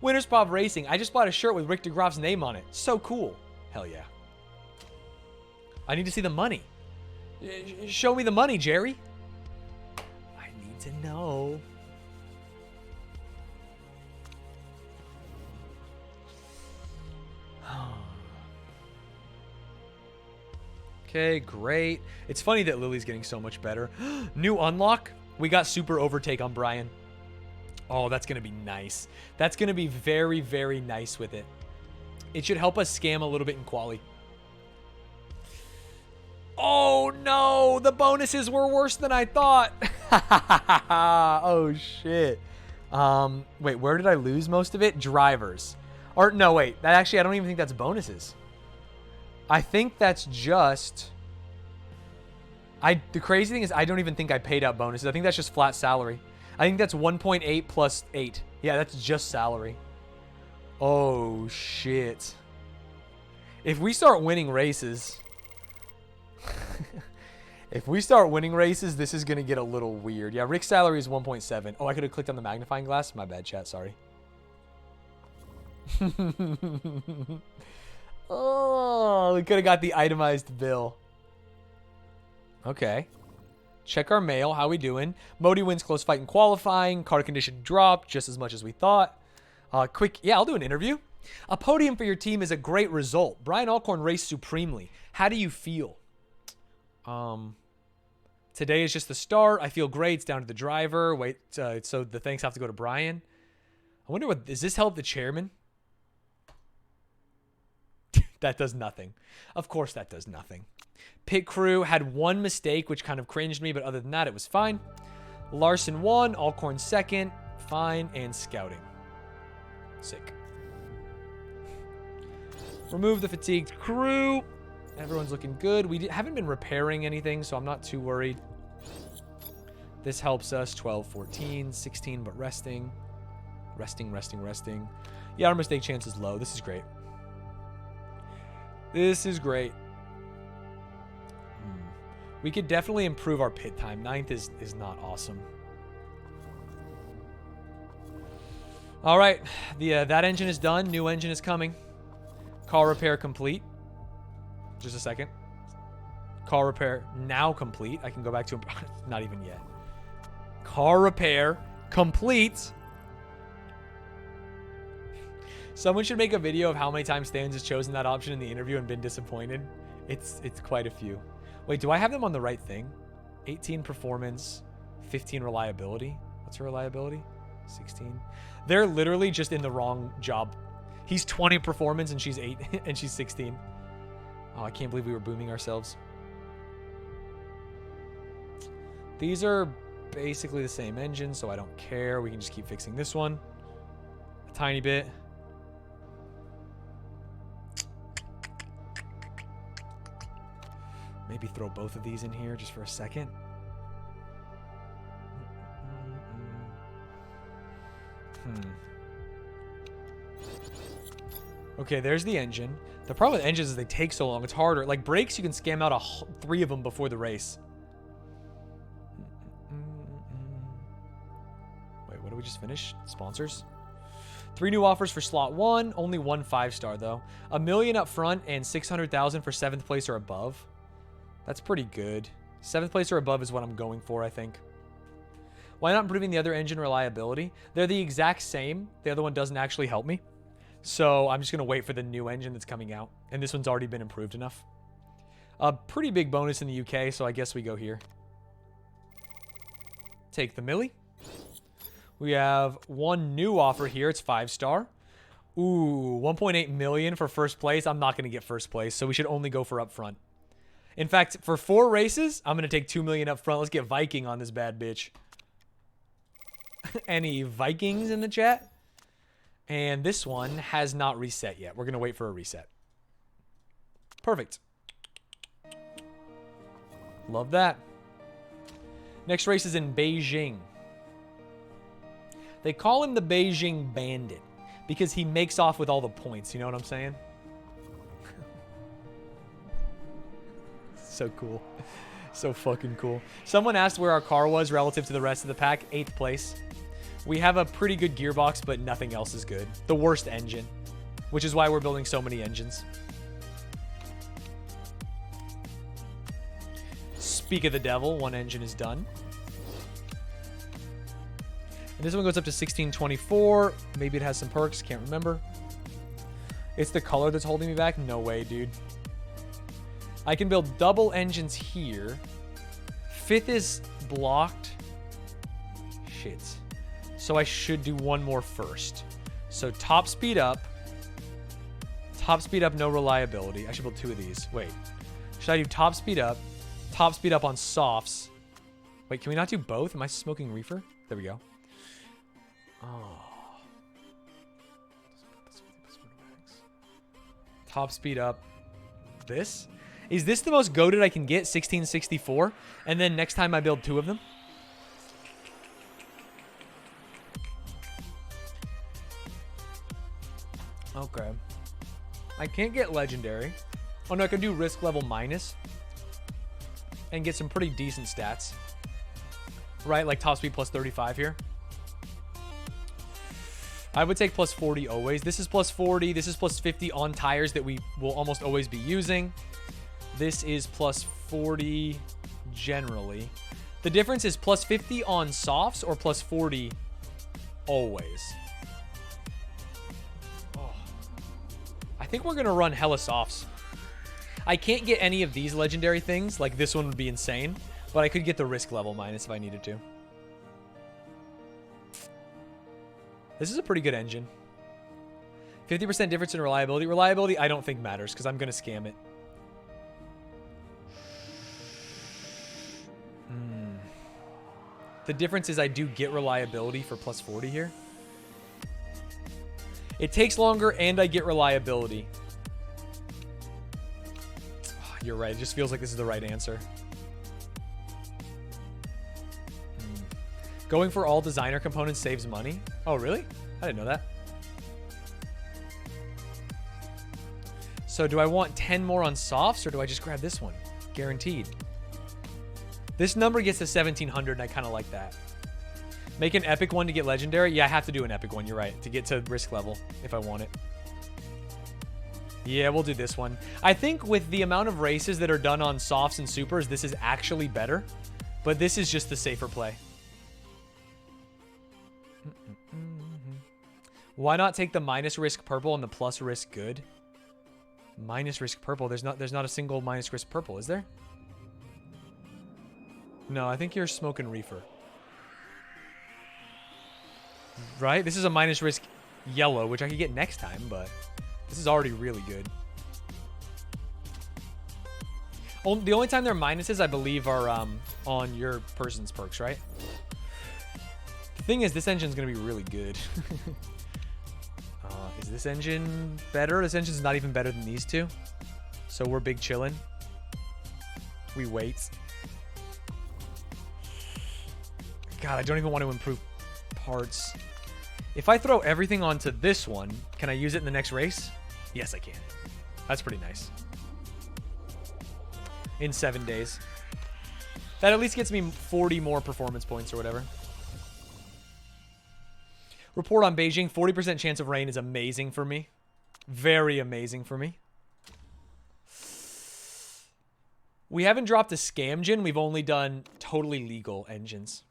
Winterspov Racing. I just bought a shirt with Rick DeGraaf's name on it. So cool. Hell yeah. I need to see the money. Show me the money, Jerry. I need to know. Okay, great. It's funny that Lily's getting so much better. New unlock. We got super overtake on Brian. Oh, that's going to be nice. That's going to be very, very nice with it. It should help us scam a little bit in quali. Oh, no. The bonuses were worse than I thought. Oh, shit. Wait, where did I lose most of it? Drivers. Or, no, wait. That actually, I don't even think that's bonuses. I think that's just... The crazy thing is I don't even think I paid out bonuses. I think that's just flat salary. I think that's 1.8 plus 8. Yeah, that's just salary. Oh, shit. If we start winning races... If we start winning races, this is going to get a little weird. Yeah, Rick's salary is 1.7. Oh, I could have clicked on the magnifying glass. My bad, chat. Sorry. Oh, we could have got the itemized bill. Okay. Check our mail. How we doing? Modi wins close fight in qualifying. Car condition dropped just as much as we thought. Quick. Yeah, I'll do an interview. A podium for your team is a great result. Brian Alcorn raced supremely. How do you feel? Today is just the start. I feel great. It's down to the driver. Wait, so the thanks have to go to Brian. I wonder what, does this help the chairman? That does nothing. Of course that does nothing. Pit crew had one mistake, which kind of cringed me, but other than that, it was fine. Larson won, Alcorn second, fine, and scouting. Sick. Remove the fatigued crew. Everyone's looking good. We haven't been repairing anything, so I'm not too worried. This helps us. 12, 14, 16, but resting. Resting. Yeah, our mistake chance is low. This is great. This is great. We could definitely improve our pit time. 9th is not awesome. All right. That engine is done. New engine is coming. Car repair complete. Just a second. Car repair now complete. I can go back to not even yet. Car repair complete. Someone should make a video of how many times Stanz has chosen that option in the interview and been disappointed. It's quite a few. Wait, do I have them on the right thing? 18 performance, 15 reliability. What's her reliability? 16. They're literally just in the wrong job. He's 20 performance and she's 8 and she's 16. Oh, I can't believe we were booming ourselves. These are basically the same engine, so I don't care. We can just keep fixing this one a tiny bit. Maybe throw both of these in here just for a second. Okay, there's the engine. The problem with engines is they take so long. It's harder. Like brakes, you can scam out 3 of them before the race. Wait, what did we just finish? Sponsors? 3 new offers for slot 1. Only 1 5-star though. $1 million up front and 600,000 for 7th place or above. That's pretty good. 7th place or above is what I'm going for, I think. Why not improving the other engine reliability? They're the exact same. The other one doesn't actually help me. So I'm just going to wait for the new engine that's coming out. And this one's already been improved enough. A pretty big bonus in the UK, so I guess we go here. Take the milli. We have 1 new offer here. It's 5-star. Ooh, 1.8 million for first place. I'm not going to get first place, so we should only go for up front. In fact, for 4 races, I'm going to take 2 million up front. Let's get Viking on this bad bitch. Any Vikings in the chat? And this one has not reset yet. We're going to wait for a reset. Perfect. Love that. Next race is in Beijing. They call him the Beijing Bandit because he makes off with all the points. You know what I'm saying? So cool. So fucking cool. Someone asked where our car was relative to the rest of the pack. 8th place. We have a pretty good gearbox, but nothing else is good. The worst engine, which is why we're building so many engines. Speak of the devil, 1 engine is done. And this one goes up to 1624. Maybe it has some perks, can't remember. It's the color that's holding me back? No way, dude. I can build double engines here. 5th is blocked. Shit. So I should do 1 more first. So top speed up. Top speed up, no reliability. I should build 2 of these. Wait. Should I do top speed up on softs? Wait, can we not do both? Am I smoking reefer? There we go. Oh. Top speed up. This? Is this the most goated I can get? 1664? And then next time I build 2 of them? Okay. I can't get legendary. Oh no, I can do risk level minus. And get some pretty decent stats. Right, like top speed plus 35 here. I would take plus 40 always. This is plus 40. This is plus 50 on tires that we will almost always be using. This is plus 40 generally. The difference is plus 50 on softs or plus 40 always. Oh. I think we're going to run hella softs. I can't get any of these legendary things. Like this one would be insane. But I could get the risk level minus if I needed to. This is a pretty good engine. 50% difference in reliability. Reliability I don't think matters because I'm going to scam it. The difference is I do get reliability for plus 40 here. It takes longer and I get reliability. Oh, you're right. It just feels like this is the right answer. Going for all designer components saves money. Oh, really? I didn't know that. So do I want 10 more on softs or do I just grab this one? Guaranteed. This number gets to 1700 and I kind of like that. Make an epic one to get legendary. Yeah, I have to do an epic one. You're right. To get to risk level if I want it. Yeah, we'll do this one. I think with the amount of races that are done on softs and supers, this is actually better. But this is just the safer play. Why not take the minus risk purple and the plus risk good? Minus risk purple. There's not a single minus risk purple, is there? No, I think you're smoking reefer. Right? This is a minus risk yellow, which I could get next time, but this is already really good. The only time they're minuses, I believe, are on your person's perks, right? The thing is, this engine's going to be really good. Is this engine better? This engine's not even better than these two. So we're big chillin'. We wait. God, I don't even want to improve parts. If I throw everything onto this one, can I use it in the next race? Yes, I can. That's pretty nice. In 7 days. That at least gets me 40 more performance points or whatever. Report on Beijing. 40% chance of rain is amazing for me. Very amazing for me. We haven't dropped a scam gen. We've only done totally legal engines.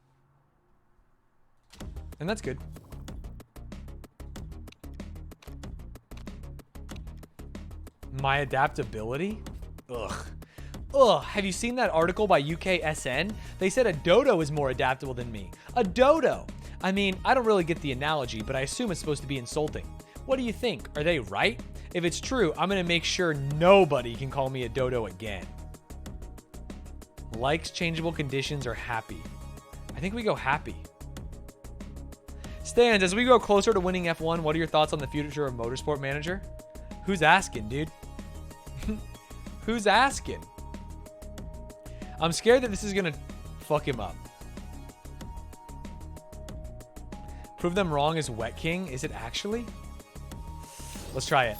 And that's good. My adaptability? Ugh. Ugh. Have you seen that article by UKSN? They said a dodo is more adaptable than me. A dodo! I mean, I don't really get the analogy, but I assume it's supposed to be insulting. What do you think? Are they right? If it's true, I'm going to make sure nobody can call me a dodo again. Likes changeable conditions or happy? I think we go happy. Stanz, as we go closer to winning F1, what are your thoughts on the future of Motorsport Manager? Who's asking, dude? Who's asking? I'm scared that this is going to fuck him up. Prove them wrong is Wet King. Is it actually? Let's try it.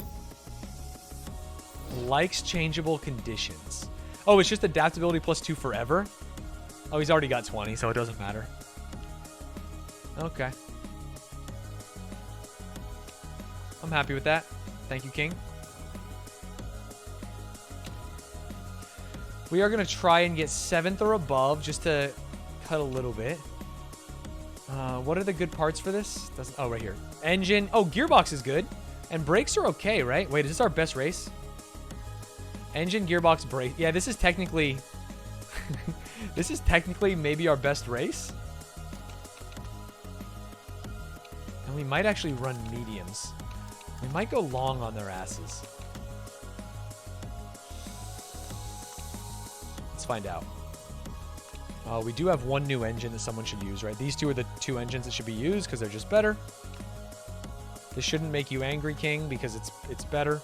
Likes changeable conditions. Oh, it's just adaptability +2 forever? Oh, he's already got 20, so it doesn't matter. Okay. I'm happy with that. Thank you, King. We are going to try and get 7th or above just to cut a little bit. What are the good parts for this? Oh, right here. Engine. Oh, gearbox is good. And brakes are okay, right? Wait, is this our best race? Engine, gearbox, brake. Yeah, this is technically... this is technically maybe our best race. And we might actually run mediums. We might go long on their asses. Let's find out. We do have one new engine that someone should use, right? These two are the two engines that should be used because they're just better. This shouldn't make you angry, King, because it's better.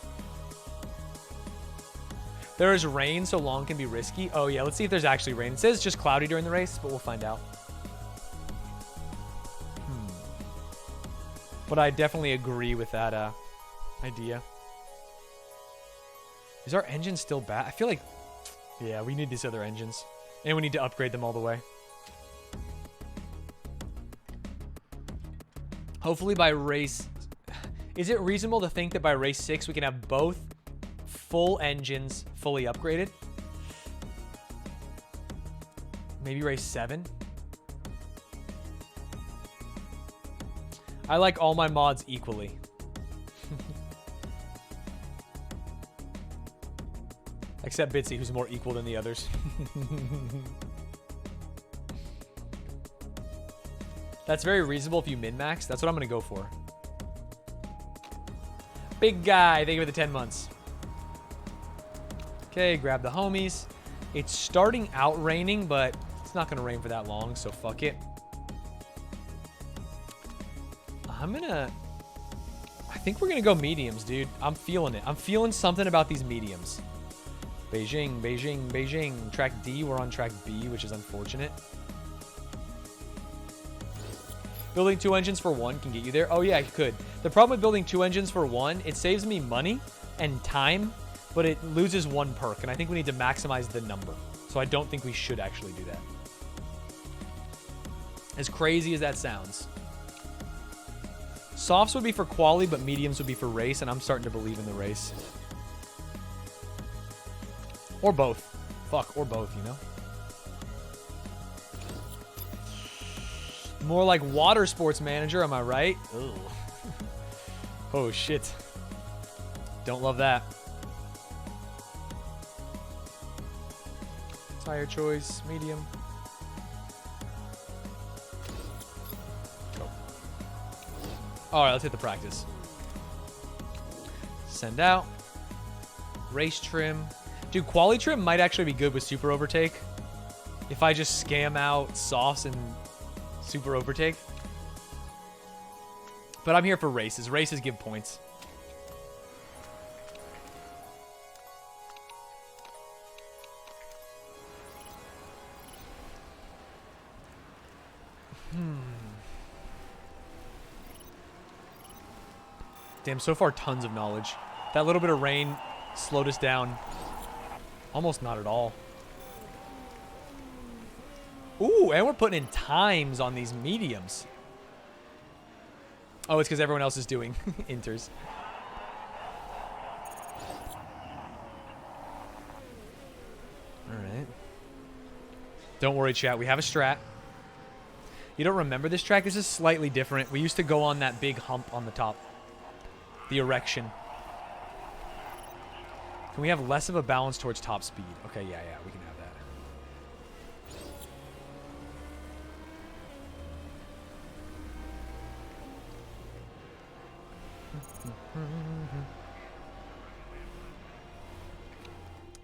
There is rain, so long can be risky. Oh, yeah, let's see if there's actually rain. It says just cloudy during the race, but we'll find out. But I definitely agree with that idea. Is our engine still bad? I feel like... Yeah, we need these other engines. And we need to upgrade them all the way. Hopefully by race... Is it reasonable to think that by race 6 we can have both full engines fully upgraded? Maybe race 7? I like all my mods equally. Except Bitsy, who's more equal than the others. That's very reasonable if you min-max. That's what I'm going to go for. Big guy. Thank you for the 10 months. Okay, grab the homies. It's starting out raining, but it's not going to rain for that long, so fuck it. I think we're going to go mediums, dude. I'm feeling it. I'm feeling something about these mediums. Beijing, Beijing, Beijing. Track D, we're on track B, which is unfortunate. Building 2 engines for 1 can get you there. Oh, yeah, it could. The problem with building 2 engines for 1, it saves me money and time, but it loses 1 perk, and I think we need to maximize the number. So I don't think we should actually do that. As crazy as that sounds. Softs would be for quali, but mediums would be for race, and I'm starting to believe in the race. Or both. Fuck, or both, you know? More like water sports manager, am I right? Ugh. Oh, shit. Don't love that. Tire choice, medium. Go. All right, let's hit the practice. Send out. Race trim. Dude, quali trim might actually be good with super overtake. If I just scam out softs and super overtake. But I'm here for races. Races give points. Damn, so far tons of knowledge. That little bit of rain slowed us down. Almost not at all. Ooh, and we're putting in times on these mediums. Oh, it's because everyone else is doing inters. All right. Don't worry, chat. We have a strat. You don't remember this track? This is slightly different. We used to go on that big hump on the top. The erection. Can we have less of a balance towards top speed? Okay, yeah, we can have that.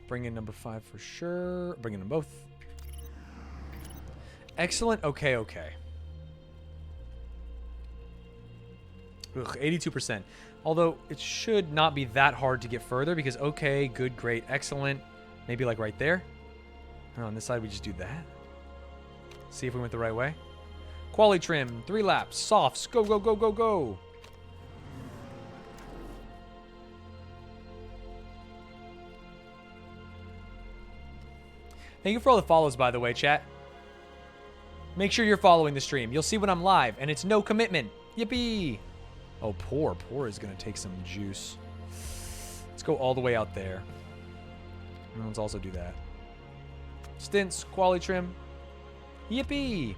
Bring in number 5 for sure. Bring in them both. Excellent. Okay. Ugh, 82%. Although it should not be that hard to get further because okay, good, great, excellent. Maybe like right there. And on this side, we just do that. See if we went the right way. Quali trim, 3 laps, softs, go, go, go, go, go. Thank you for all the follows, by the way, chat. Make sure you're following the stream. You'll see when I'm live, and it's no commitment. Yippee! Oh, poor. Poor is going to take some juice. Let's go all the way out there. And let's also do that. Stints, quali trim. Yippee!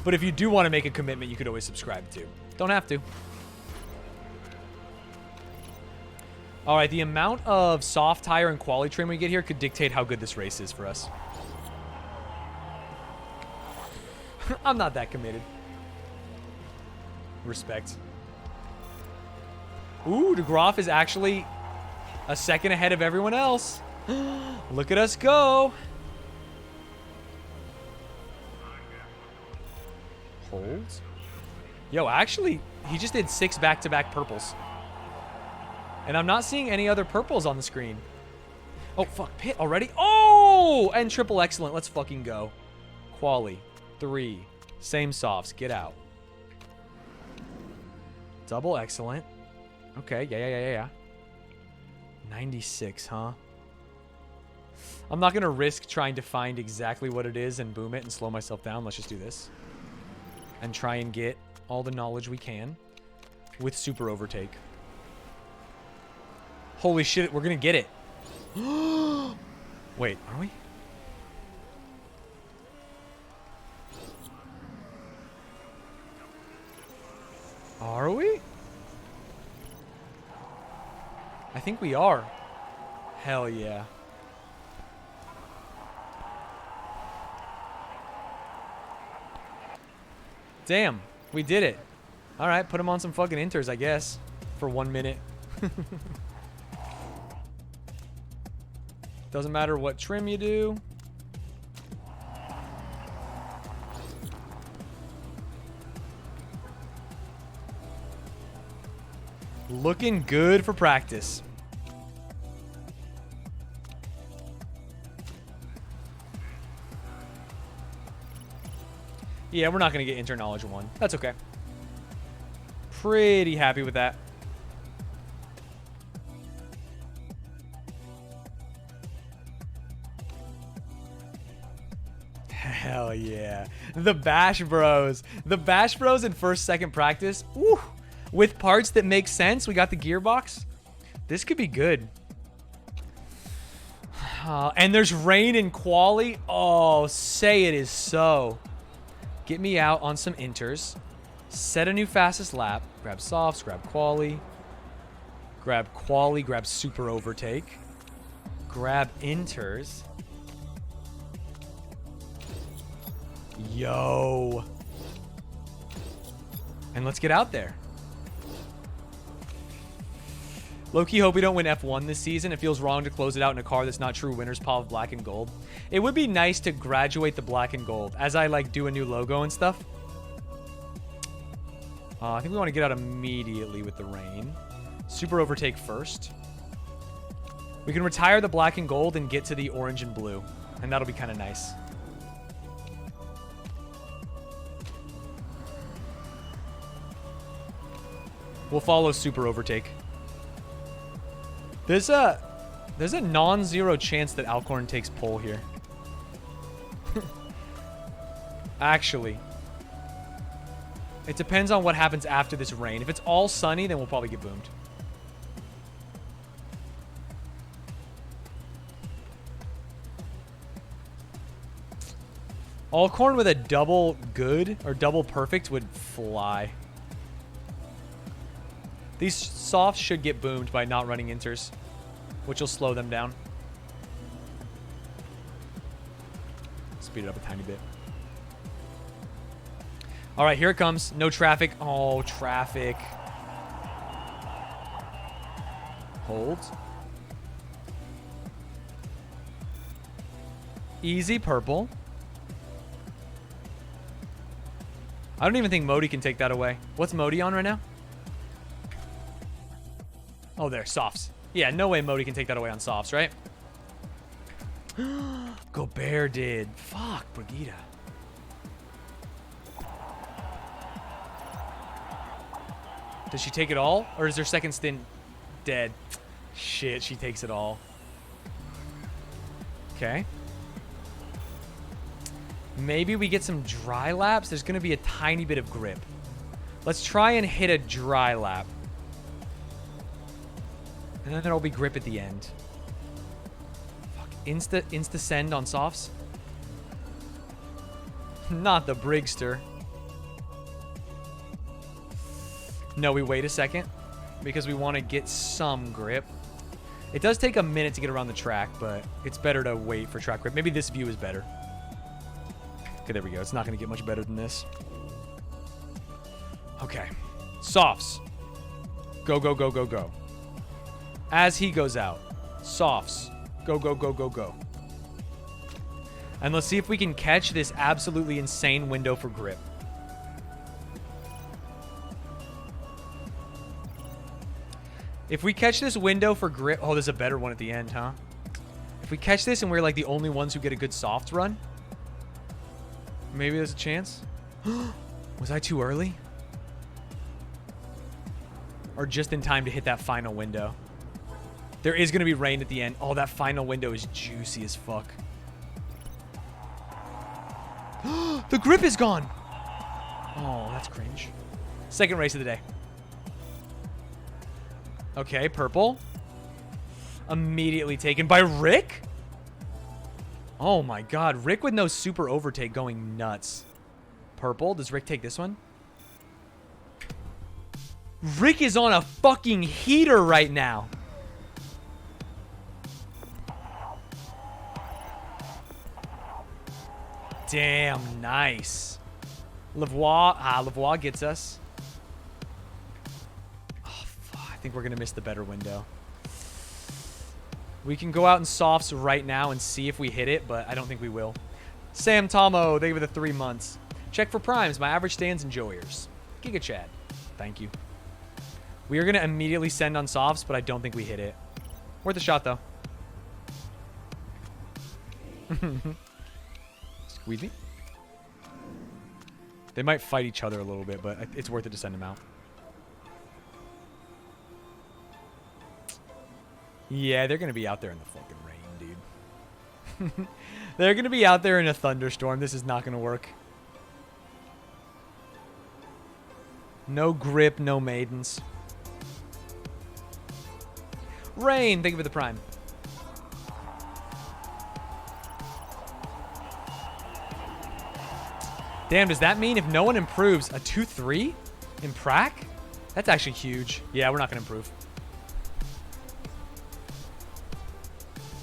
But if you do want to make a commitment, you could always subscribe too. Don't have to. All right, the amount of soft tire and quali trim we get here could dictate how good this race is for us. I'm not that committed. Respect. Ooh, DeGroff is actually a second ahead of everyone else. Look at us go. Holds. Yo, actually, he just did 6 back-to-back purples. And I'm not seeing any other purples on the screen. Oh, fuck. Pit already? Oh! And triple excellent. Let's fucking go. Quali. 3. Same softs. Get out. Double excellent. Okay. Yeah. 96, huh? I'm not going to risk trying to find exactly what it is and boom it and slow myself down. Let's just do this. And try and get all the knowledge we can with super overtake. Holy shit, we're going to get it. Wait, are we? Are we? I think we are. Hell yeah. Damn, we did it. All right, put him on some fucking inters, I guess, for 1 minute. Doesn't matter what trim you do. Looking good for practice. Yeah, we're not going to get inter knowledge 1. That's okay. Pretty happy with that. Hell yeah. The Bash Bros. The Bash Bros in first, second practice. Woo. With parts that make sense. We got the gearbox. This could be good. And there's rain in quali. Oh, say it is so. Get me out on some inters. Set a new fastest lap. Grab softs, grab quali. Grab quali, grab super overtake. Grab inters. Yo. And let's get out there. Low-key hope we don't win F1 this season. It feels wrong to close it out in a car that's not true winner's pile of black and gold. It would be nice to graduate the black and gold as I like do a new logo and stuff. I think we want to get out immediately with the rain. Super overtake first. We can retire the black and gold and get to the orange and blue. And that'll be kind of nice. We'll follow super overtake. There's a non-zero chance that Alcorn takes pole here. Actually. It depends on what happens after this rain. If it's all sunny, then we'll probably get boomed. Alcorn with a double good or double perfect would fly. These softs should get boomed by not running inters, which will slow them down. Speed it up a tiny bit. All right, here it comes. No traffic. Oh, traffic. Hold. Easy purple. I don't even think Modi can take that away. What's Modi on right now? Oh, there. Softs. Yeah, no way Modi can take that away on softs, right? Gobert did. Fuck, Brigida. Does she take it all? Or is her second stint dead? Shit, she takes it all. Okay. Maybe we get some dry laps. There's going to be a tiny bit of grip. Let's try and hit a dry lap. And then there'll be grip at the end. Fuck. Insta send on softs. Not the Brigster. No, we wait a second because we want to get some grip. It does take a minute to get around the track, but it's better to wait for track grip. Maybe this view is better. Okay, there we go. It's not going to get much better than this. Okay. Softs. Go, go, go, go, go. As he goes out. Softs. Go, go, go, go, go. And let's see if we can catch this absolutely insane window for grip. If we catch this window for grip... Oh, there's a better one at the end, huh? If we catch this and we're like the only ones who get a good soft run... Maybe there's a chance. Was I too early? Or just in time to hit that final window? There is going to be rain at the end. Oh, that final window is juicy as fuck. The grip is gone. Oh, that's cringe. Second race of the day. Okay, purple. Immediately taken by Rick? Oh my god. Rick with no super overtake going nuts. Purple. Does Rick take this one? Rick is on a fucking heater right now. Damn, nice. Lavoie. Lavoie gets us. Oh, fuck. I think we're going to miss the better window. We can go out in softs right now and see if we hit it, but I don't think we will. Sam Tomo, thank you for the 3 months. Check for primes. My average stands enjoyers. Giga Chad. Thank you. We are going to immediately send on softs, but I don't think we hit it. Worth a shot, though. Squeeze me. They might fight each other a little bit, but it's worth it to send them out. Yeah, they're going to be out there in the fucking rain, dude. They're going to be out there in a thunderstorm. This is not going to work. No grip, no maidens. Rain, thank you for the prime. Damn, does that mean if no one improves, a 2-3? In prac? That's actually huge. Yeah, we're not going to improve.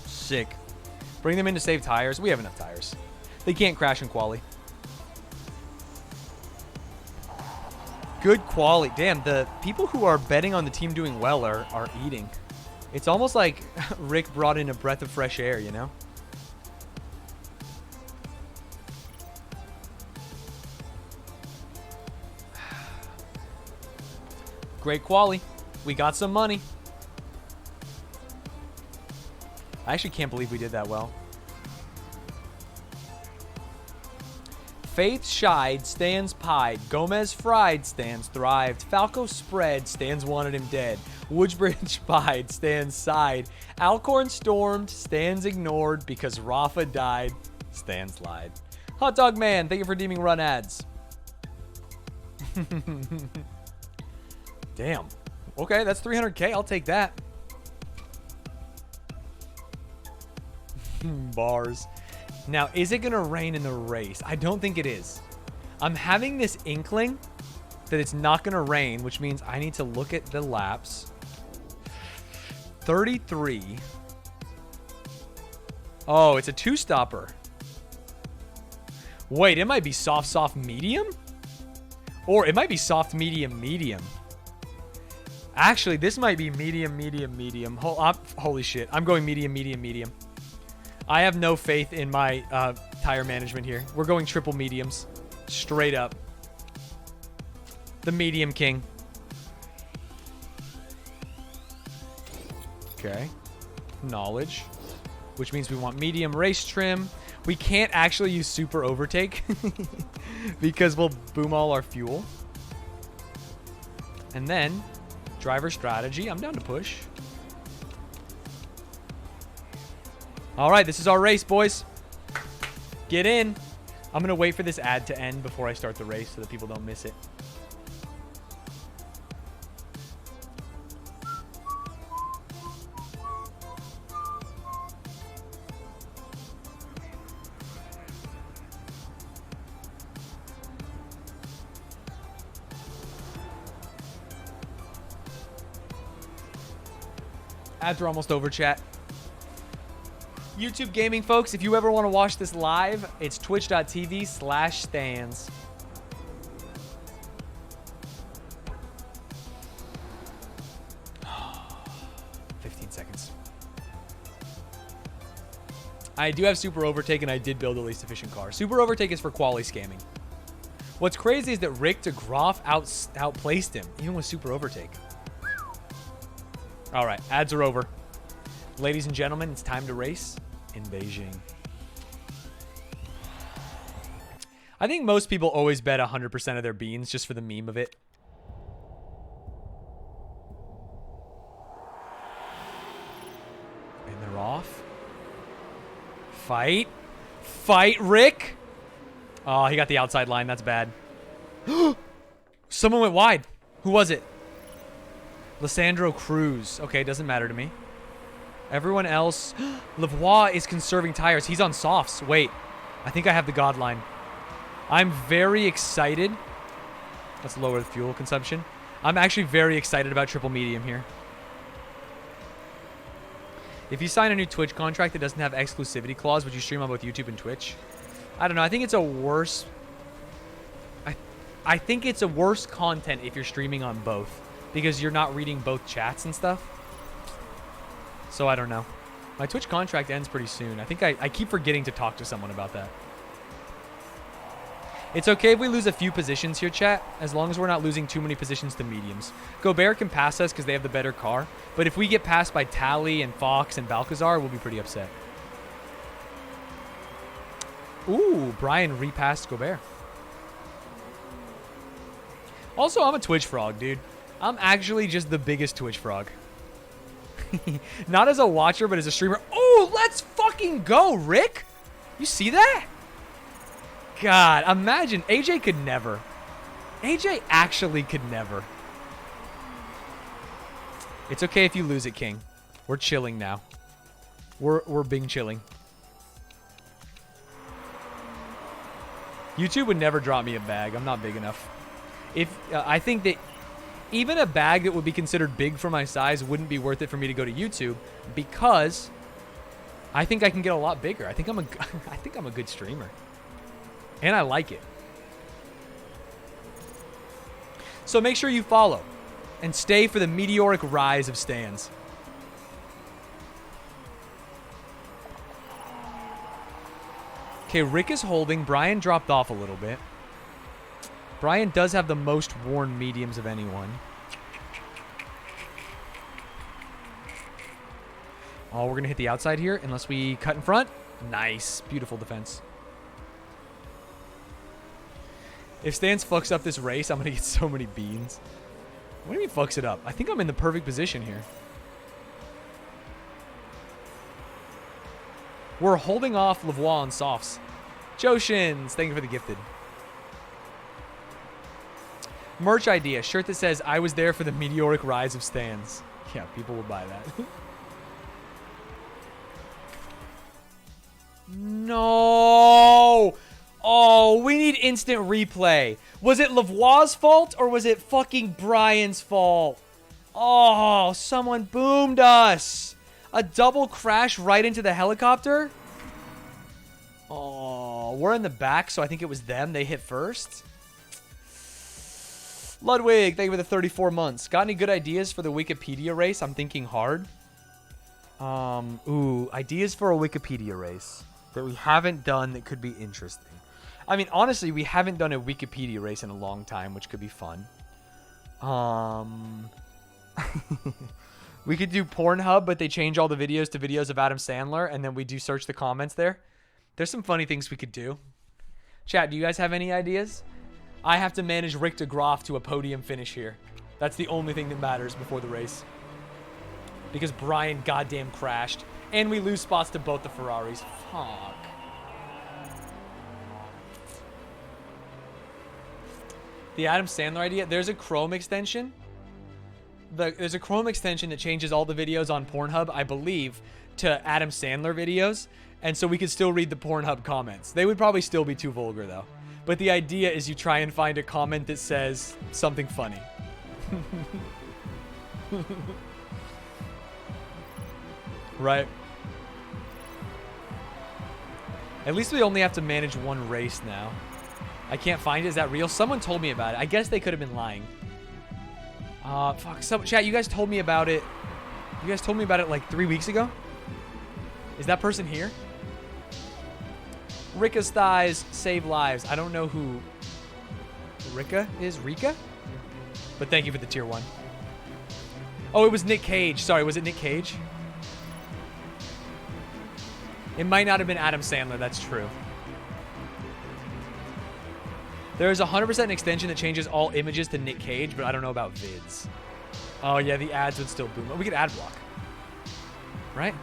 Sick. Bring them in to save tires. We have enough tires. They can't crash in quali. Good quality. Damn, the people who are betting on the team doing well are eating. It's almost like Rick brought in a breath of fresh air, you know? Great quali. We got some money. I actually can't believe we did that well. Faith shied, Stanz pied. Gomez fried, Stanz thrived. Falco spread, Stanz wanted him dead. Woodbridge pied, Stanz sighed. Alcorn stormed, Stanz ignored because Rafa died. Stanz lied. Hot Dog Man, thank you for redeeming run ads. Damn. Okay, that's 300K. I'll take that. Bars. Now, is it going to rain in the race? I don't think it is. I'm having this inkling that it's not going to rain, which means I need to look at the laps. 33. Oh, it's a two-stopper. Wait, it might be soft, soft, medium? Or it might be soft, medium, medium. Actually, this might be medium, medium, medium. Holy shit. I'm going medium, medium, medium. I have no faith in my tire management here. We're going triple mediums. Straight up. The medium king. Okay. Knowledge. Which means we want medium race trim. We can't actually use super overtake. because we'll boom all our fuel. And then, driver strategy. I'm down to push. All right, this is our race, boys. Get in. I'm going to wait for this ad to end before I start the race so that people don't miss it. Ads are almost over, chat. YouTube gaming, folks, if you ever want to watch this live, it's twitch.tv/Stanz. I do have super overtake, and I did build a least efficient car. Super overtake is for quali scamming. What's crazy is that Rick de Groff outplaced him, even with super overtake. All right, ads are over. Ladies and gentlemen, it's time to race in Beijing. I think most people always bet 100% of their beans just for the meme of it. And they're off. Fight. Fight, Rick. Oh, he got the outside line. That's bad. Someone went wide. Who was it? Lissandro Cruz. Okay, doesn't matter to me. Everyone else. Lavoie is conserving tires. He's on softs. Wait. I think I have the God line. I'm very excited. Let's lower the fuel consumption. I'm actually very excited about triple medium here. If you sign a new Twitch contract that doesn't have exclusivity clause, would you stream on both YouTube and Twitch? I don't know. I think it's a worse... I think it's a worse content if you're streaming on both, because you're not reading both chats and stuff. So I don't know. My Twitch contract ends pretty soon. I think I keep forgetting to talk to someone about that. It's okay if we lose a few positions here, chat, as long as we're not losing too many positions to mediums. Gobert can pass us because they have the better car, but if we get passed by Tally and Fox and Balcazar, we'll be pretty upset. Ooh, Brian repassed Gobert. Also, I'm a Twitch frog, dude. I'm actually just the biggest Twitch frog. Not as a watcher, but as a streamer. Oh, let's fucking go, Rick. You see that? God, imagine. AJ could never. AJ actually could never. It's okay if you lose it, King. We're chilling now. We're Bing chilling. YouTube would never drop me a bag. I'm not big enough. I think that even a bag that would be considered big for my size wouldn't be worth it for me to go to YouTube, because I think I can get a lot bigger. I think I'm a good streamer, and I like it. So make sure you follow and stay for the meteoric rise of Stanz. Okay, Rick is holding. Brian dropped off a little bit. Brian does have the most worn mediums of anyone. Oh, we're going to hit the outside here unless we cut in front. Nice. Beautiful defense. If Stanz fucks up this race, I'm going to get so many beans. What do you mean fucks it up? I think I'm in the perfect position here. We're holding off Lavoie on softs. Joshins, thank you for the gifted. Merch idea. Shirt that says, I was there for the meteoric rise of Stanz. Yeah, people will buy that. No! Oh, we need instant replay. Was it Lavoie's fault or was it fucking Brian's fault? Oh, someone boomed us. A double crash right into the helicopter? Oh, we're in the back, so I think it was them. They hit first. Ludwig, thank you for the 34 months. Got any good ideas for the Wikipedia race? I'm thinking hard. Ideas for a Wikipedia race that we haven't done that could be interesting. I mean, honestly, we haven't done a Wikipedia race in a long time, which could be fun. We could do Pornhub, but they change all the videos to videos of Adam Sandler, and then we do search the comments there. There's some funny things we could do. Chat, do you guys have any ideas? I have to manage Rick DeGroff to a podium finish here. That's the only thing that matters before the race. Because Brian goddamn crashed. And we lose spots to both the Ferraris. Fuck. The Adam Sandler idea. There's a Chrome extension. There's a Chrome extension that changes all the videos on Pornhub, I believe, to Adam Sandler videos. And so we could still read the Pornhub comments. They would probably still be too vulgar, though. But the idea is you try and find a comment that says something funny. Right. At least we only have to manage one race now. I can't find it. Is that real? Someone told me about it. I guess they could have been lying. Fuck. Chat, you guys told me about it. You guys told me about it like 3 weeks ago? Is that person here? Rika's thighs save lives. I don't know who Rika is. Rika? But thank you for the tier 1. Oh, it was Nick Cage. Sorry, was it Nick Cage? It might not have been Adam Sandler. That's true. There is 100% an extension that changes all images to Nick Cage, but I don't know about vids. Oh, yeah, the ads would still boom. We could ad block. Right?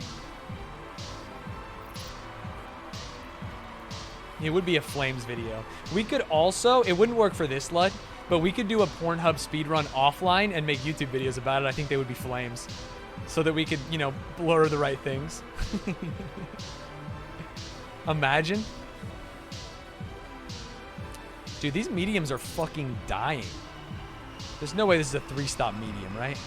It would be a Flames video. We could also, it wouldn't work for this LUT, but we could do a Pornhub speedrun offline and make YouTube videos about it. I think they would be Flames. So that we could, you know, blur the right things. Imagine. Dude, these mediums are fucking dying. There's no way this is a 3-stop medium, right?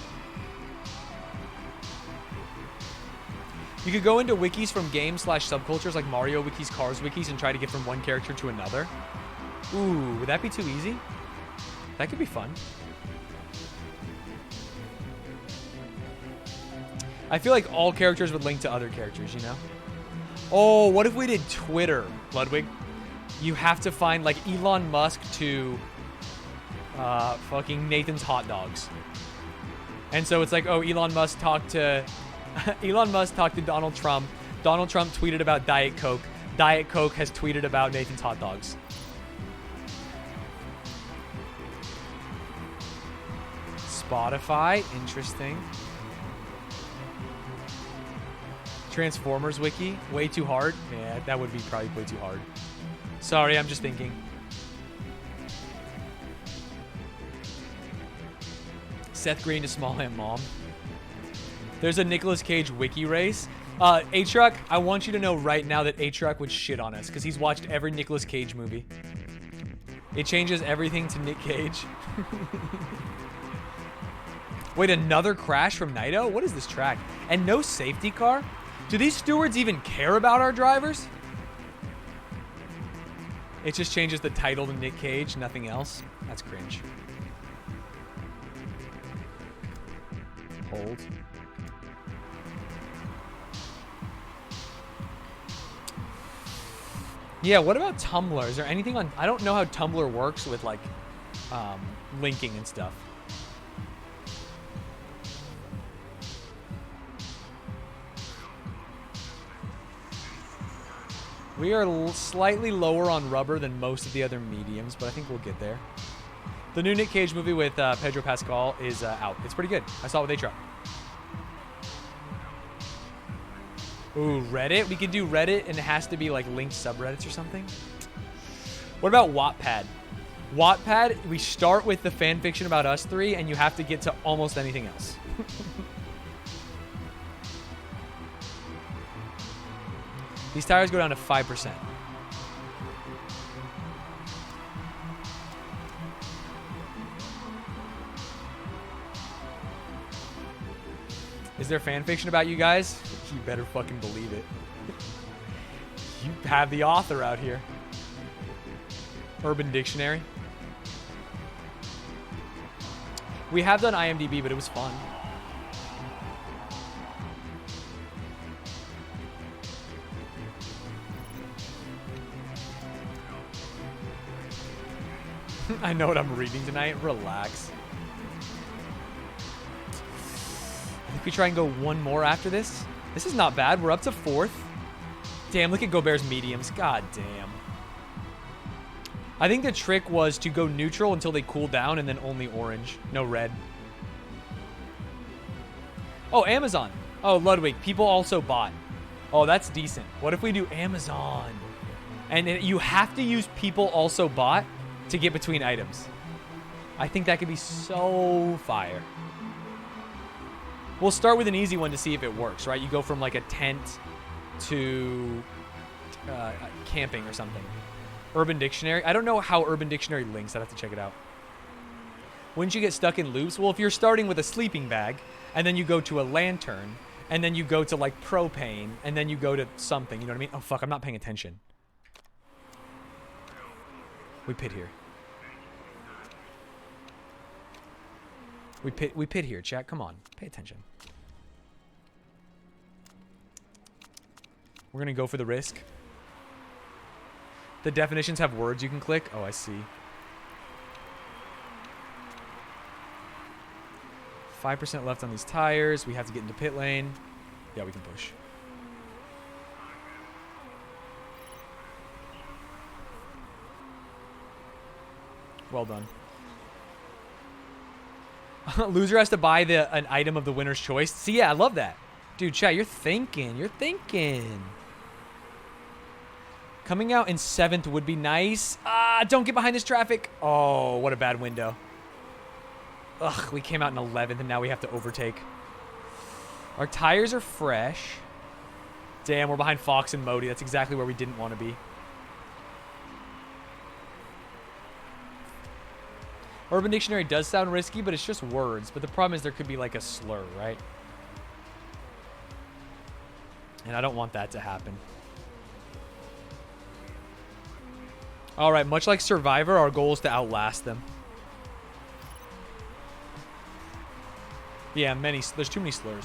You could go into wikis from games/subcultures like Mario wikis, Cars wikis, and try to get from one character to another. Ooh, would that be too easy? That could be fun. I feel like all characters would link to other characters, you know? Oh, what if we did Twitter, Ludwig? You have to find, like, Elon Musk to fucking Nathan's Hot Dogs. And so it's like, oh, Elon Musk talked to Donald Trump. Donald Trump tweeted about Diet Coke. Diet Coke has tweeted about Nathan's Hot Dogs. Spotify, interesting. Transformers wiki, way too hard. Yeah, that would be probably way too hard. Sorry, I'm just thinking. Seth Green to Small Ham Mom. There's a Nicolas Cage wiki race. A-Truck, I want you to know right now that A-Truck would shit on us because he's watched every Nicolas Cage movie. It changes everything to Nick Cage. Wait, another crash from Naito? What is this track? And no safety car? Do these stewards even care about our drivers? It just changes the title to Nick Cage, nothing else. That's cringe. Hold. Yeah, what about Tumblr? Is there anything on... I don't know how Tumblr works with, like, linking and stuff. We are slightly lower on rubber than most of the other mediums, but I think we'll get there. The new Nick Cage movie with Pedro Pascal is out. It's pretty good. I saw it with A-Truck. Ooh, Reddit? We could do Reddit, and it has to be like linked subreddits or something. What about Wattpad? Wattpad, we start with the fan fiction about us three, and you have to get to almost anything else. These tires go down to 5%. Is there fan fiction about you guys? You better fucking believe it. You have the author out here. Urban Dictionary. We have done IMDb, but it was fun. I know what I'm reading tonight. Relax. I think we try and go one more after this. This is not bad. We're up to 4th. Damn, look at Gobert's mediums. God damn. I think the trick was to go neutral until they cool down and then only orange. No red. Oh, Amazon. Oh, Ludwig. People also bought. Oh, that's decent. What if we do Amazon? And you have to use people also bought to get between items. I think that could be so fire. We'll start with an easy one to see if it works, right? You go from like a tent to camping or something. Urban Dictionary. I don't know how Urban Dictionary links. I'd have to check it out. Wouldn't you get stuck in loops? Well, if you're starting with a sleeping bag, and then you go to a lantern, and then you go to like propane, and then you go to something, you know what I mean? Oh, fuck, I'm not paying attention. We pit here. We pit here, chat. Come on. Pay attention. We're going to go for the risk. The definitions have words you can click. Oh, I see. 5% left on these tires. We have to get into pit lane. Yeah, we can push. Well done. Loser has to buy an item of the winner's choice. See, yeah, I love that. Dude, chat, you're thinking. You're thinking. Coming out in 7th would be nice. Ah, don't get behind this traffic. Oh, what a bad window. Ugh, we came out in 11th, and now we have to overtake. Our tires are fresh. Damn, we're behind Fox and Modi. That's exactly where we didn't want to be. Urban Dictionary does sound risky, but it's just words. But the problem is there could be like a slur, right? And I don't want that to happen. All right, much like Survivor, our goal is to outlast them. Yeah, there's too many slurs.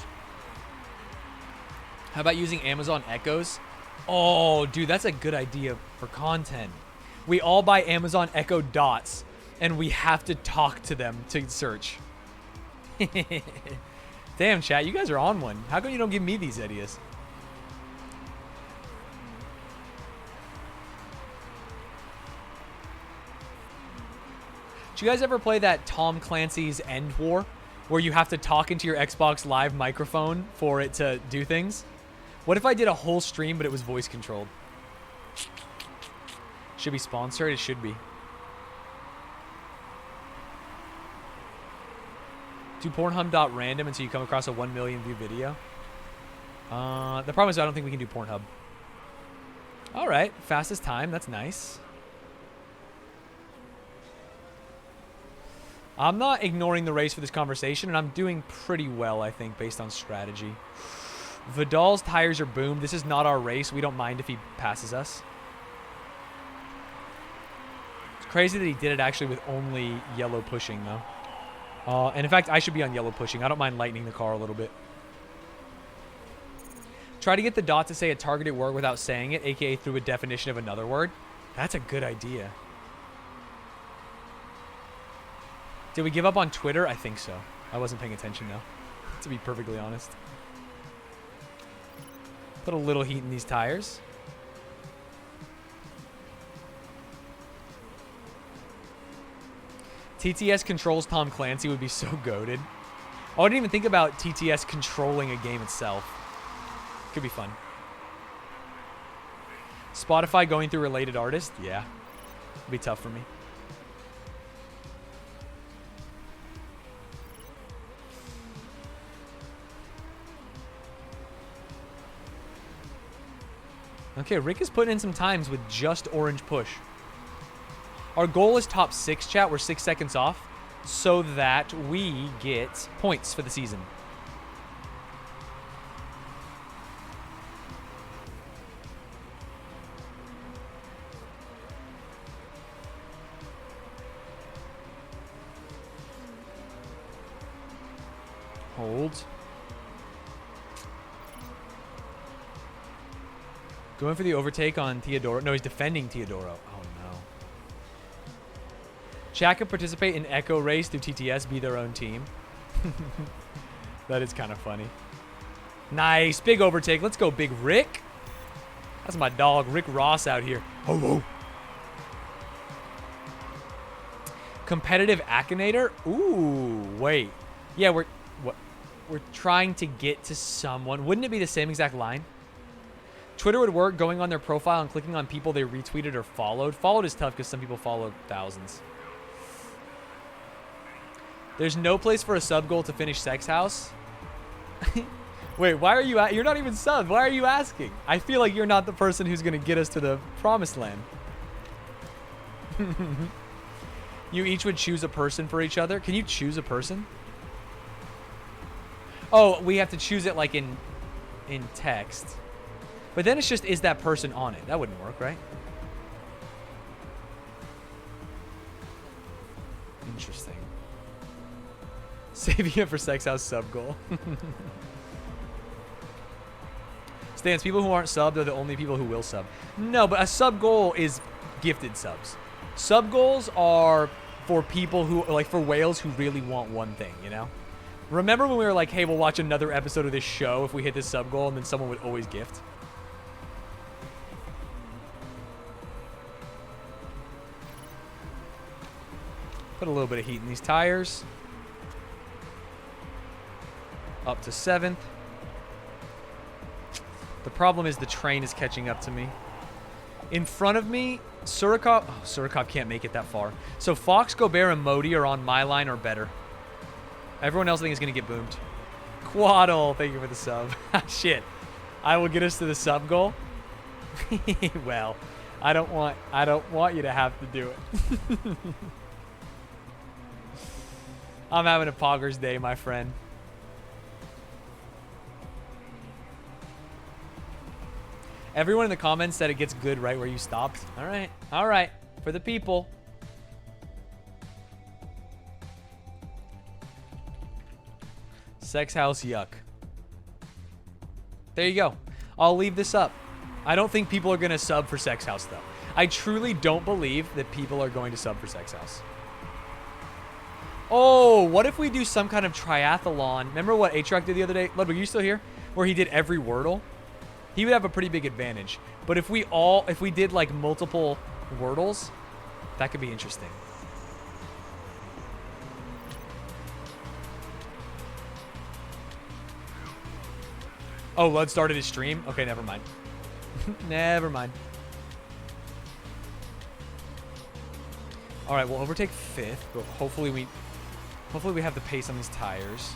How about using Amazon Echoes? Oh, dude, that's a good idea for content. We all buy Amazon Echo Dots, and we have to talk to them to search. Damn, chat, you guys are on one. How come you don't give me these ideas? Did you guys ever play that Tom Clancy's End War, where you have to talk into your Xbox Live microphone for it to do things? What if I did a whole stream, but it was voice controlled? Should be sponsored? It should be. Do Pornhub.random until you come across a 1 million view video. The problem is I don't think we can do Pornhub. All right, fastest time. That's nice. I'm not ignoring the race for this conversation, and I'm doing pretty well, I think, based on strategy. Vidal's tires are boomed. This is not our race. We don't mind if he passes us. It's crazy that he did it actually with only yellow pushing, though. And in fact, I should be on yellow pushing. I don't mind lightening the car a little bit. Try to get the dot to say a targeted word without saying it, aka through a definition of another word. That's a good idea. Did we give up on Twitter? I think so. I wasn't paying attention, though, to be perfectly honest. Put a little heat in these tires. TTS controls Tom Clancy would be so goated. Oh, I didn't even think about TTS controlling a game itself. Could be fun. Spotify going through related artists? Yeah. It'd be tough for me. Okay, Rick is putting in some times with just orange push. Our goal is top 6, chat. We're 6 seconds off so that we get points for the season. Hold. Going for the overtake on Teodoro. No, he's defending Teodoro. Oh, no. Chat can participate in Echo Race through TTS, be their own team. That is kind of funny. Nice. Big overtake. Let's go, Big Rick. That's my dog, Rick Ross, out here. Oh, whoa. Competitive Akinator? Ooh, wait. Yeah, we're trying to get to someone. Wouldn't it be the same exact line? Twitter would work going on their profile and clicking on people they retweeted or followed. Followed is tough because some people follow thousands. There's no place for a sub goal to finish Sex House. Wait, why are you you're not even subbed. Why are you asking? I feel like you're not the person who's going to get us to the promised land. You each would choose a person for each other. Can you choose a person? Oh, we have to choose it like in text. But then it's just, is that person on it? That wouldn't work, right? Interesting. Saving it for Sex House sub goal. Stanz, people who aren't subbed are the only people who will sub. No, but a sub goal is gifted subs. Sub goals are for people who, like for whales who really want one thing, you know? Remember when we were like, hey, we'll watch another episode of this show if we hit this sub goal, and then someone would always gift? Put a little bit of heat in these tires. Up to 7th. The problem is the train is catching up to me. In front of me, Surikov. Oh, Surikov can't make it that far. So Fox, Gobert, and Modi are on my line or better. Everyone else I think is going to get boomed. Quaddle, thank you for the sub. Shit. I will get us to the sub goal. Well, I don't want you to have to do it. I'm having a poggers day, my friend. Everyone in the comments said it gets good right where you stopped. All right. All right. For the people. Sex House yuck. There you go. I'll leave this up. I don't think people are going to sub for Sex House, though. I truly don't believe that people are going to sub for Sex House. Oh, what if we do some kind of triathlon? Remember what A-Truck did the other day? Ludwig, are you still here? Where he did every Wordle? He would have a pretty big advantage. But if we did like multiple Wordles, that could be interesting. Oh, Lud started his stream? Okay, never mind. Never mind. All right, we'll overtake 5th, but hopefully we have the pace on these tires.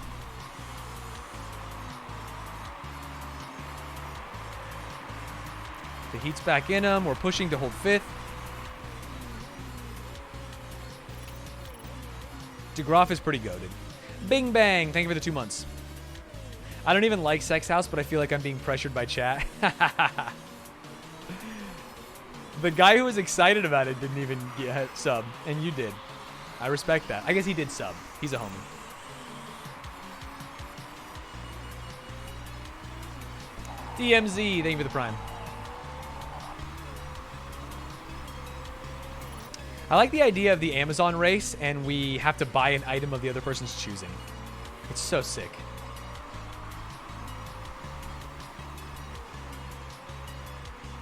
The heat's back in them. We're pushing to hold 5th. DeGroff is pretty goated. Bing Bang, thank you for the 2 months. I don't even like Sex House, but I feel like I'm being pressured by chat. The guy who was excited about it didn't even get sub, and you did. I respect that. I guess he did sub. He's a homie. DMZ, thank you for the prime. I like the idea of the Amazon race, and we have to buy an item of the other person's choosing. It's so sick.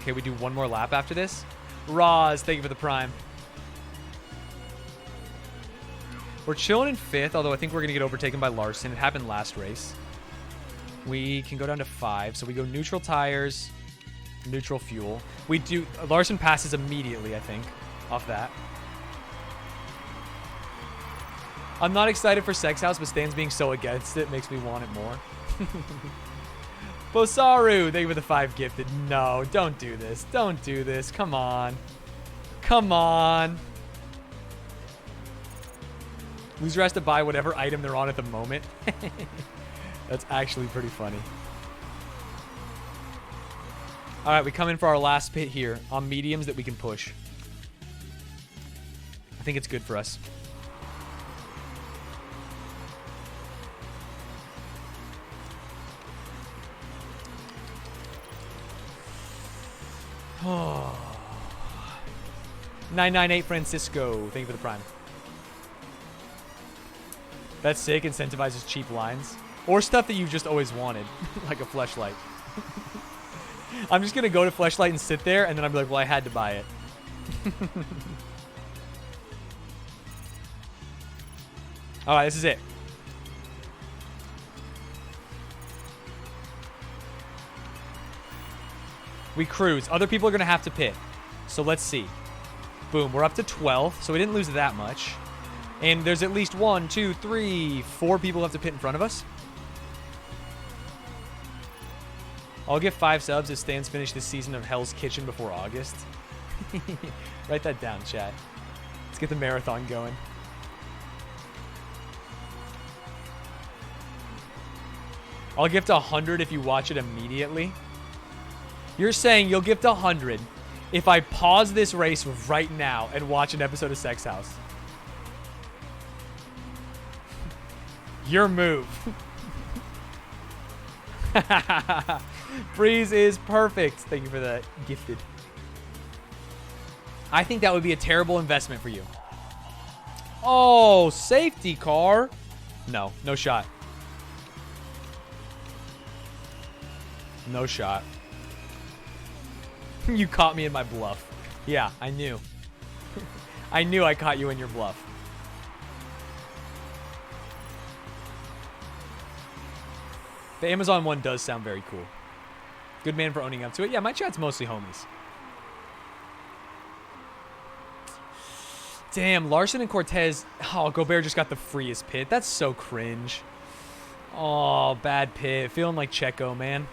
Okay, we do one more lap after this. Roz, thank you for the prime. We're chilling in 5th, although I think we're going to get overtaken by Larson. It happened last race. We can go down to 5. So we go neutral tires, neutral fuel. We do... Larson passes immediately, I think, off that. I'm not excited for Sex House, but Stan's being so against it makes me want it more. Bosaru, thank you for the 5 gifted. No, don't do this. Don't do this. Come on. Come on. Loser has to buy whatever item they're on at the moment. That's actually pretty funny. All right, we come in for our last pit here on mediums that we can push. I think it's good for us. Oh. 998 Francisco, thank you for the prime. That's sick, incentivizes cheap lines. Or stuff that you've just always wanted, like a fleshlight. I'm just going to go to fleshlight and sit there, and then I'm like, well, I had to buy it. All right, this is it. We cruise. Other people are going to have to pit. So let's see. Boom, we're up to 12th, so we didn't lose that much. And there's at least 1, 2, 3, 4 people who have to pit in front of us. I'll get 5 subs if Stan's finish this season of Hell's Kitchen before August. Write that down, chat. Let's get the marathon going. I'll gift 100 if you watch it immediately. You're saying you'll gift 100 if I pause this race right now and watch an episode of Sex House. Your move. Breeze is perfect. Thank you for that gifted. I think that would be a terrible investment for you. Oh, safety car. No, no shot. No shot. You caught me in my bluff. Yeah, I knew. I knew I caught you in your bluff. The Amazon one does sound very cool. Good man for owning up to it. Yeah, my chat's mostly homies. Damn, Larson and Cortez. Oh, Gobert just got the freest pit. That's so cringe. Oh, bad pit. Feeling like Checo, man.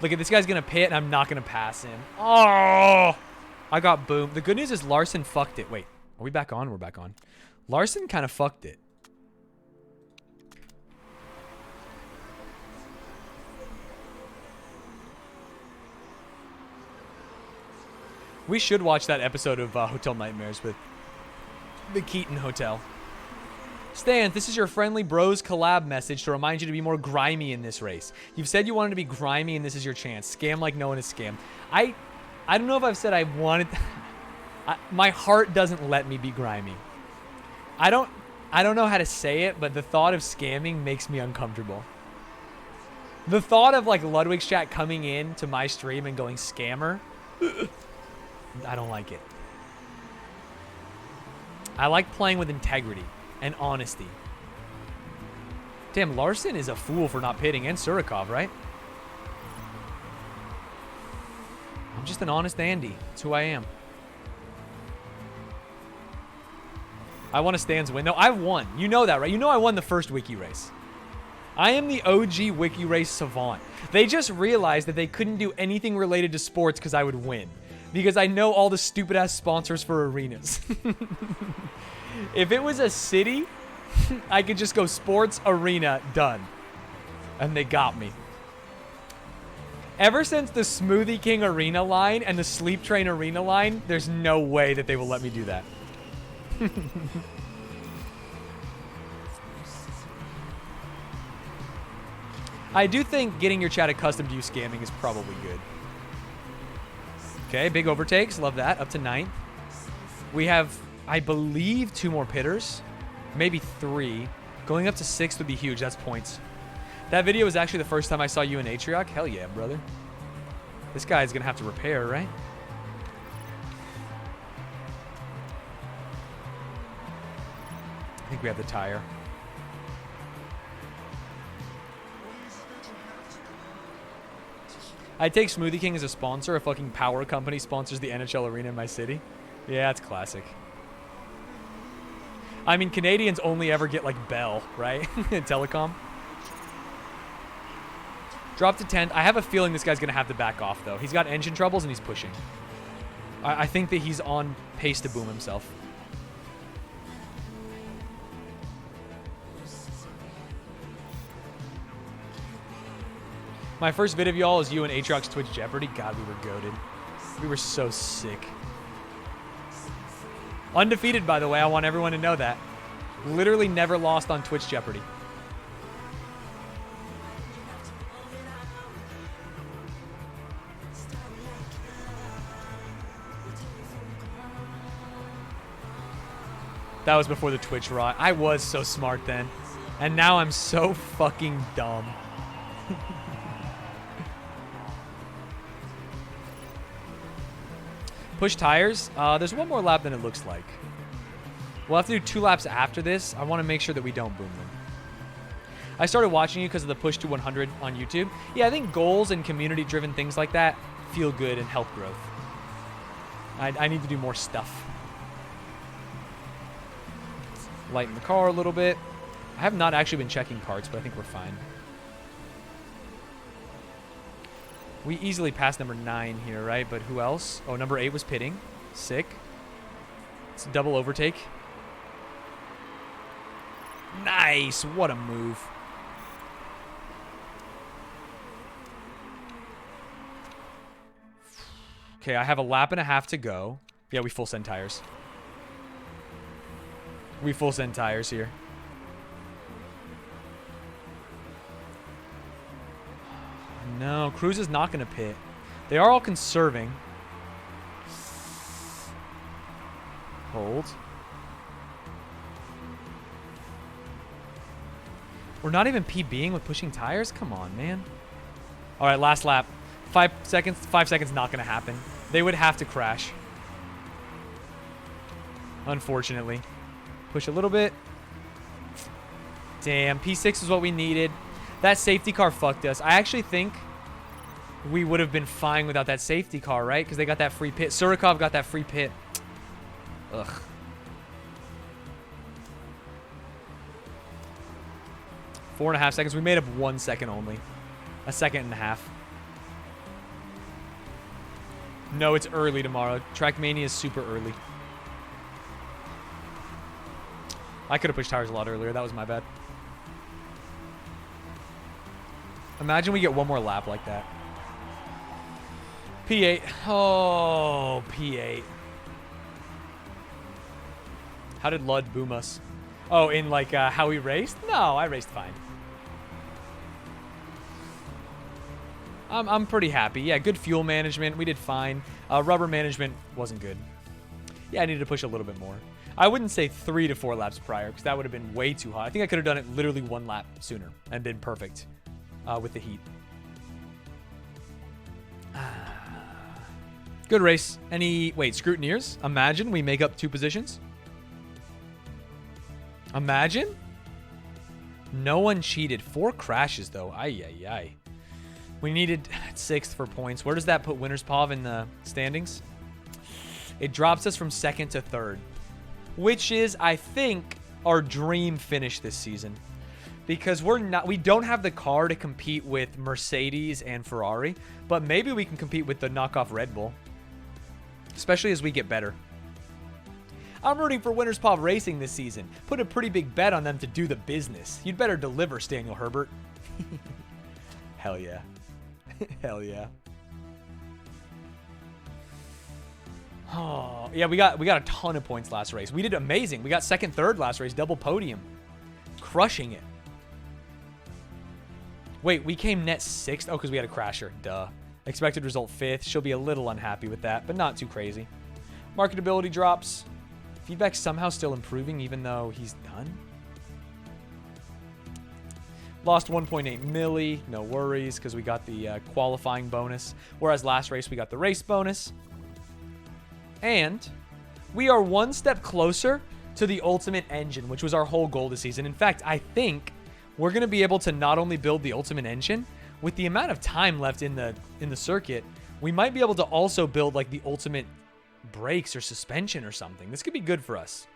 Look at this guy's going to pit, and I'm not going to pass him. Oh, I got boomed. The good news is Larson fucked it. Wait, are we back on? We're back on. Larson kind of fucked it. We should watch that episode of Hotel Nightmares with the Keaton Hotel. Stan, this is your friendly bros collab message to remind you to be more grimy in this race. You've said you wanted to be grimy, and this is your chance. Scam like no one is scammed. I don't know if I've said I wanted... my heart doesn't let me be grimy. I don't know how to say it, but the thought of scamming makes me uncomfortable. The thought of like Ludwig's chat coming in to my stream and going scammer... I don't like it. I like playing with integrity and honesty. Damn, Larson is a fool for not pitting, and Surikov, right? I'm just an honest Andy. That's who I am. I want to Stan's win. No, I've won. You know that, right? You know I won the first wiki race. I am the OG wiki race savant. They just realized that they couldn't do anything related to sports because I would win. Because I know all the stupid-ass sponsors for arenas. If it was a city, I could just go sports arena, done. And they got me. Ever since the Smoothie King Arena line and the Sleep Train Arena line, there's no way that they will let me do that. I do think getting your chat accustomed to you scamming is probably good. Okay, big overtakes. Love that. Up to 9th. We have, I believe, 2 more pitters. Maybe 3. Going up to 6th would be huge. That's points. That video was actually the first time I saw you in Atrioc. Hell yeah, brother. This guy's going to have to repair, right? I think we have the tire. I take Smoothie King as a sponsor. A fucking power company sponsors the NHL arena in my city. Yeah, it's classic. I mean, Canadians only ever get, like, Bell, right? Telecom. Drop to 10th. I have a feeling this guy's going to have to back off, though. He's got engine troubles, and he's pushing. I think that he's on pace to boom himself. My first vid of y'all is you and Aatrox's Twitch Jeopardy. God, we were goated. We were so sick. Undefeated, by the way. I want everyone to know that. Literally never lost on Twitch Jeopardy. That was before the Twitch rot. I was so smart then. And now I'm so fucking dumb. Push tires. There's one more lap than it looks like. We'll have to do 2 laps after this. I want to make sure that we don't boom them. I started watching you because of the push to 100 on YouTube. Yeah, I think goals and community-driven things like that feel good and help growth. I need to do more stuff. Lighten the car a little bit. I have not actually been checking parts, but I think we're fine. We easily passed number 9 here, right? But who else? Oh, number 8 was pitting. Sick. It's a double overtake. Nice. What a move. Okay, I have a lap and a half to go. Yeah, we full send tires. We full send tires here. No, Cruz is not going to pit. They are all conserving. Hold. We're not even PBing with pushing tires? Come on, man. All right, last lap. 5 seconds. 5 seconds not going to happen. They would have to crash. Unfortunately. Push a little bit. Damn, P6 is what we needed. That safety car fucked us. I actually think we would have been fine without that safety car, right? Because they got that free pit. Surikov got that free pit. Ugh. Four and a half seconds. We made up 1 second only. A second and a half. No, it's early tomorrow. Trackmania is super early. I could have pushed tires a lot earlier. That was my bad. Imagine we get one more lap like that. P8. Oh, P8. How did Lud boom us? Oh, in like how we raced? No, I raced fine. I'm pretty happy. Yeah, good fuel management. We did fine. Rubber management wasn't good. Yeah, I needed to push a little bit more. I wouldn't say 3 to 4 laps prior because that would have been way too hot. I think I could have done it literally 1 lap sooner and been perfect with the heat. Good race. Wait, scrutineers? Imagine we make up 2 positions. Imagine. No one cheated. 4 crashes, though. Ay, ay, ay. We needed 6th for points. Where does that put Winners Pov in the standings? It drops us from 2nd to 3rd. Which is, I think, our dream finish this season. Because we don't have the car to compete with Mercedes and Ferrari. But maybe we can compete with the knockoff Red Bull. Especially as we get better. I'm rooting for Winners Pav Racing this season. Put a pretty big bet on them to do the business. You'd better deliver, Daniel Herbert. Hell yeah. Hell yeah. Oh, yeah, we got a ton of points last race. We did amazing. We got second, third last race, double podium. Crushing it. Wait, we came net 6th? Oh, because we had a crasher. Duh. Expected result 5th. She'll be a little unhappy with that, but not too crazy. Marketability drops. Feedback somehow still improving even though he's done. Lost 1.8 milli. No worries because we got the qualifying bonus. Whereas last race we got the race bonus. And we are one step closer to the ultimate engine, which was our whole goal this season. In fact, I think we're going to be able to not only build the ultimate engine, with the amount of time left in the circuit, we might be able to also build like the ultimate brakes or suspension or something. This could be good for us.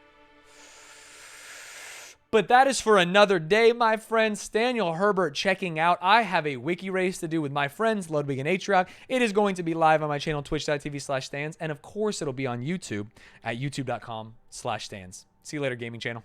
But that is for another day, my friends. Daniel Herbert checking out. I have a wiki race to do with my friends, Ludwig and H-Rock. It is going to be live on my channel, twitch.tv/Stanz. And of course, it'll be on YouTube at youtube.com/Stanz. See you later, gaming channel.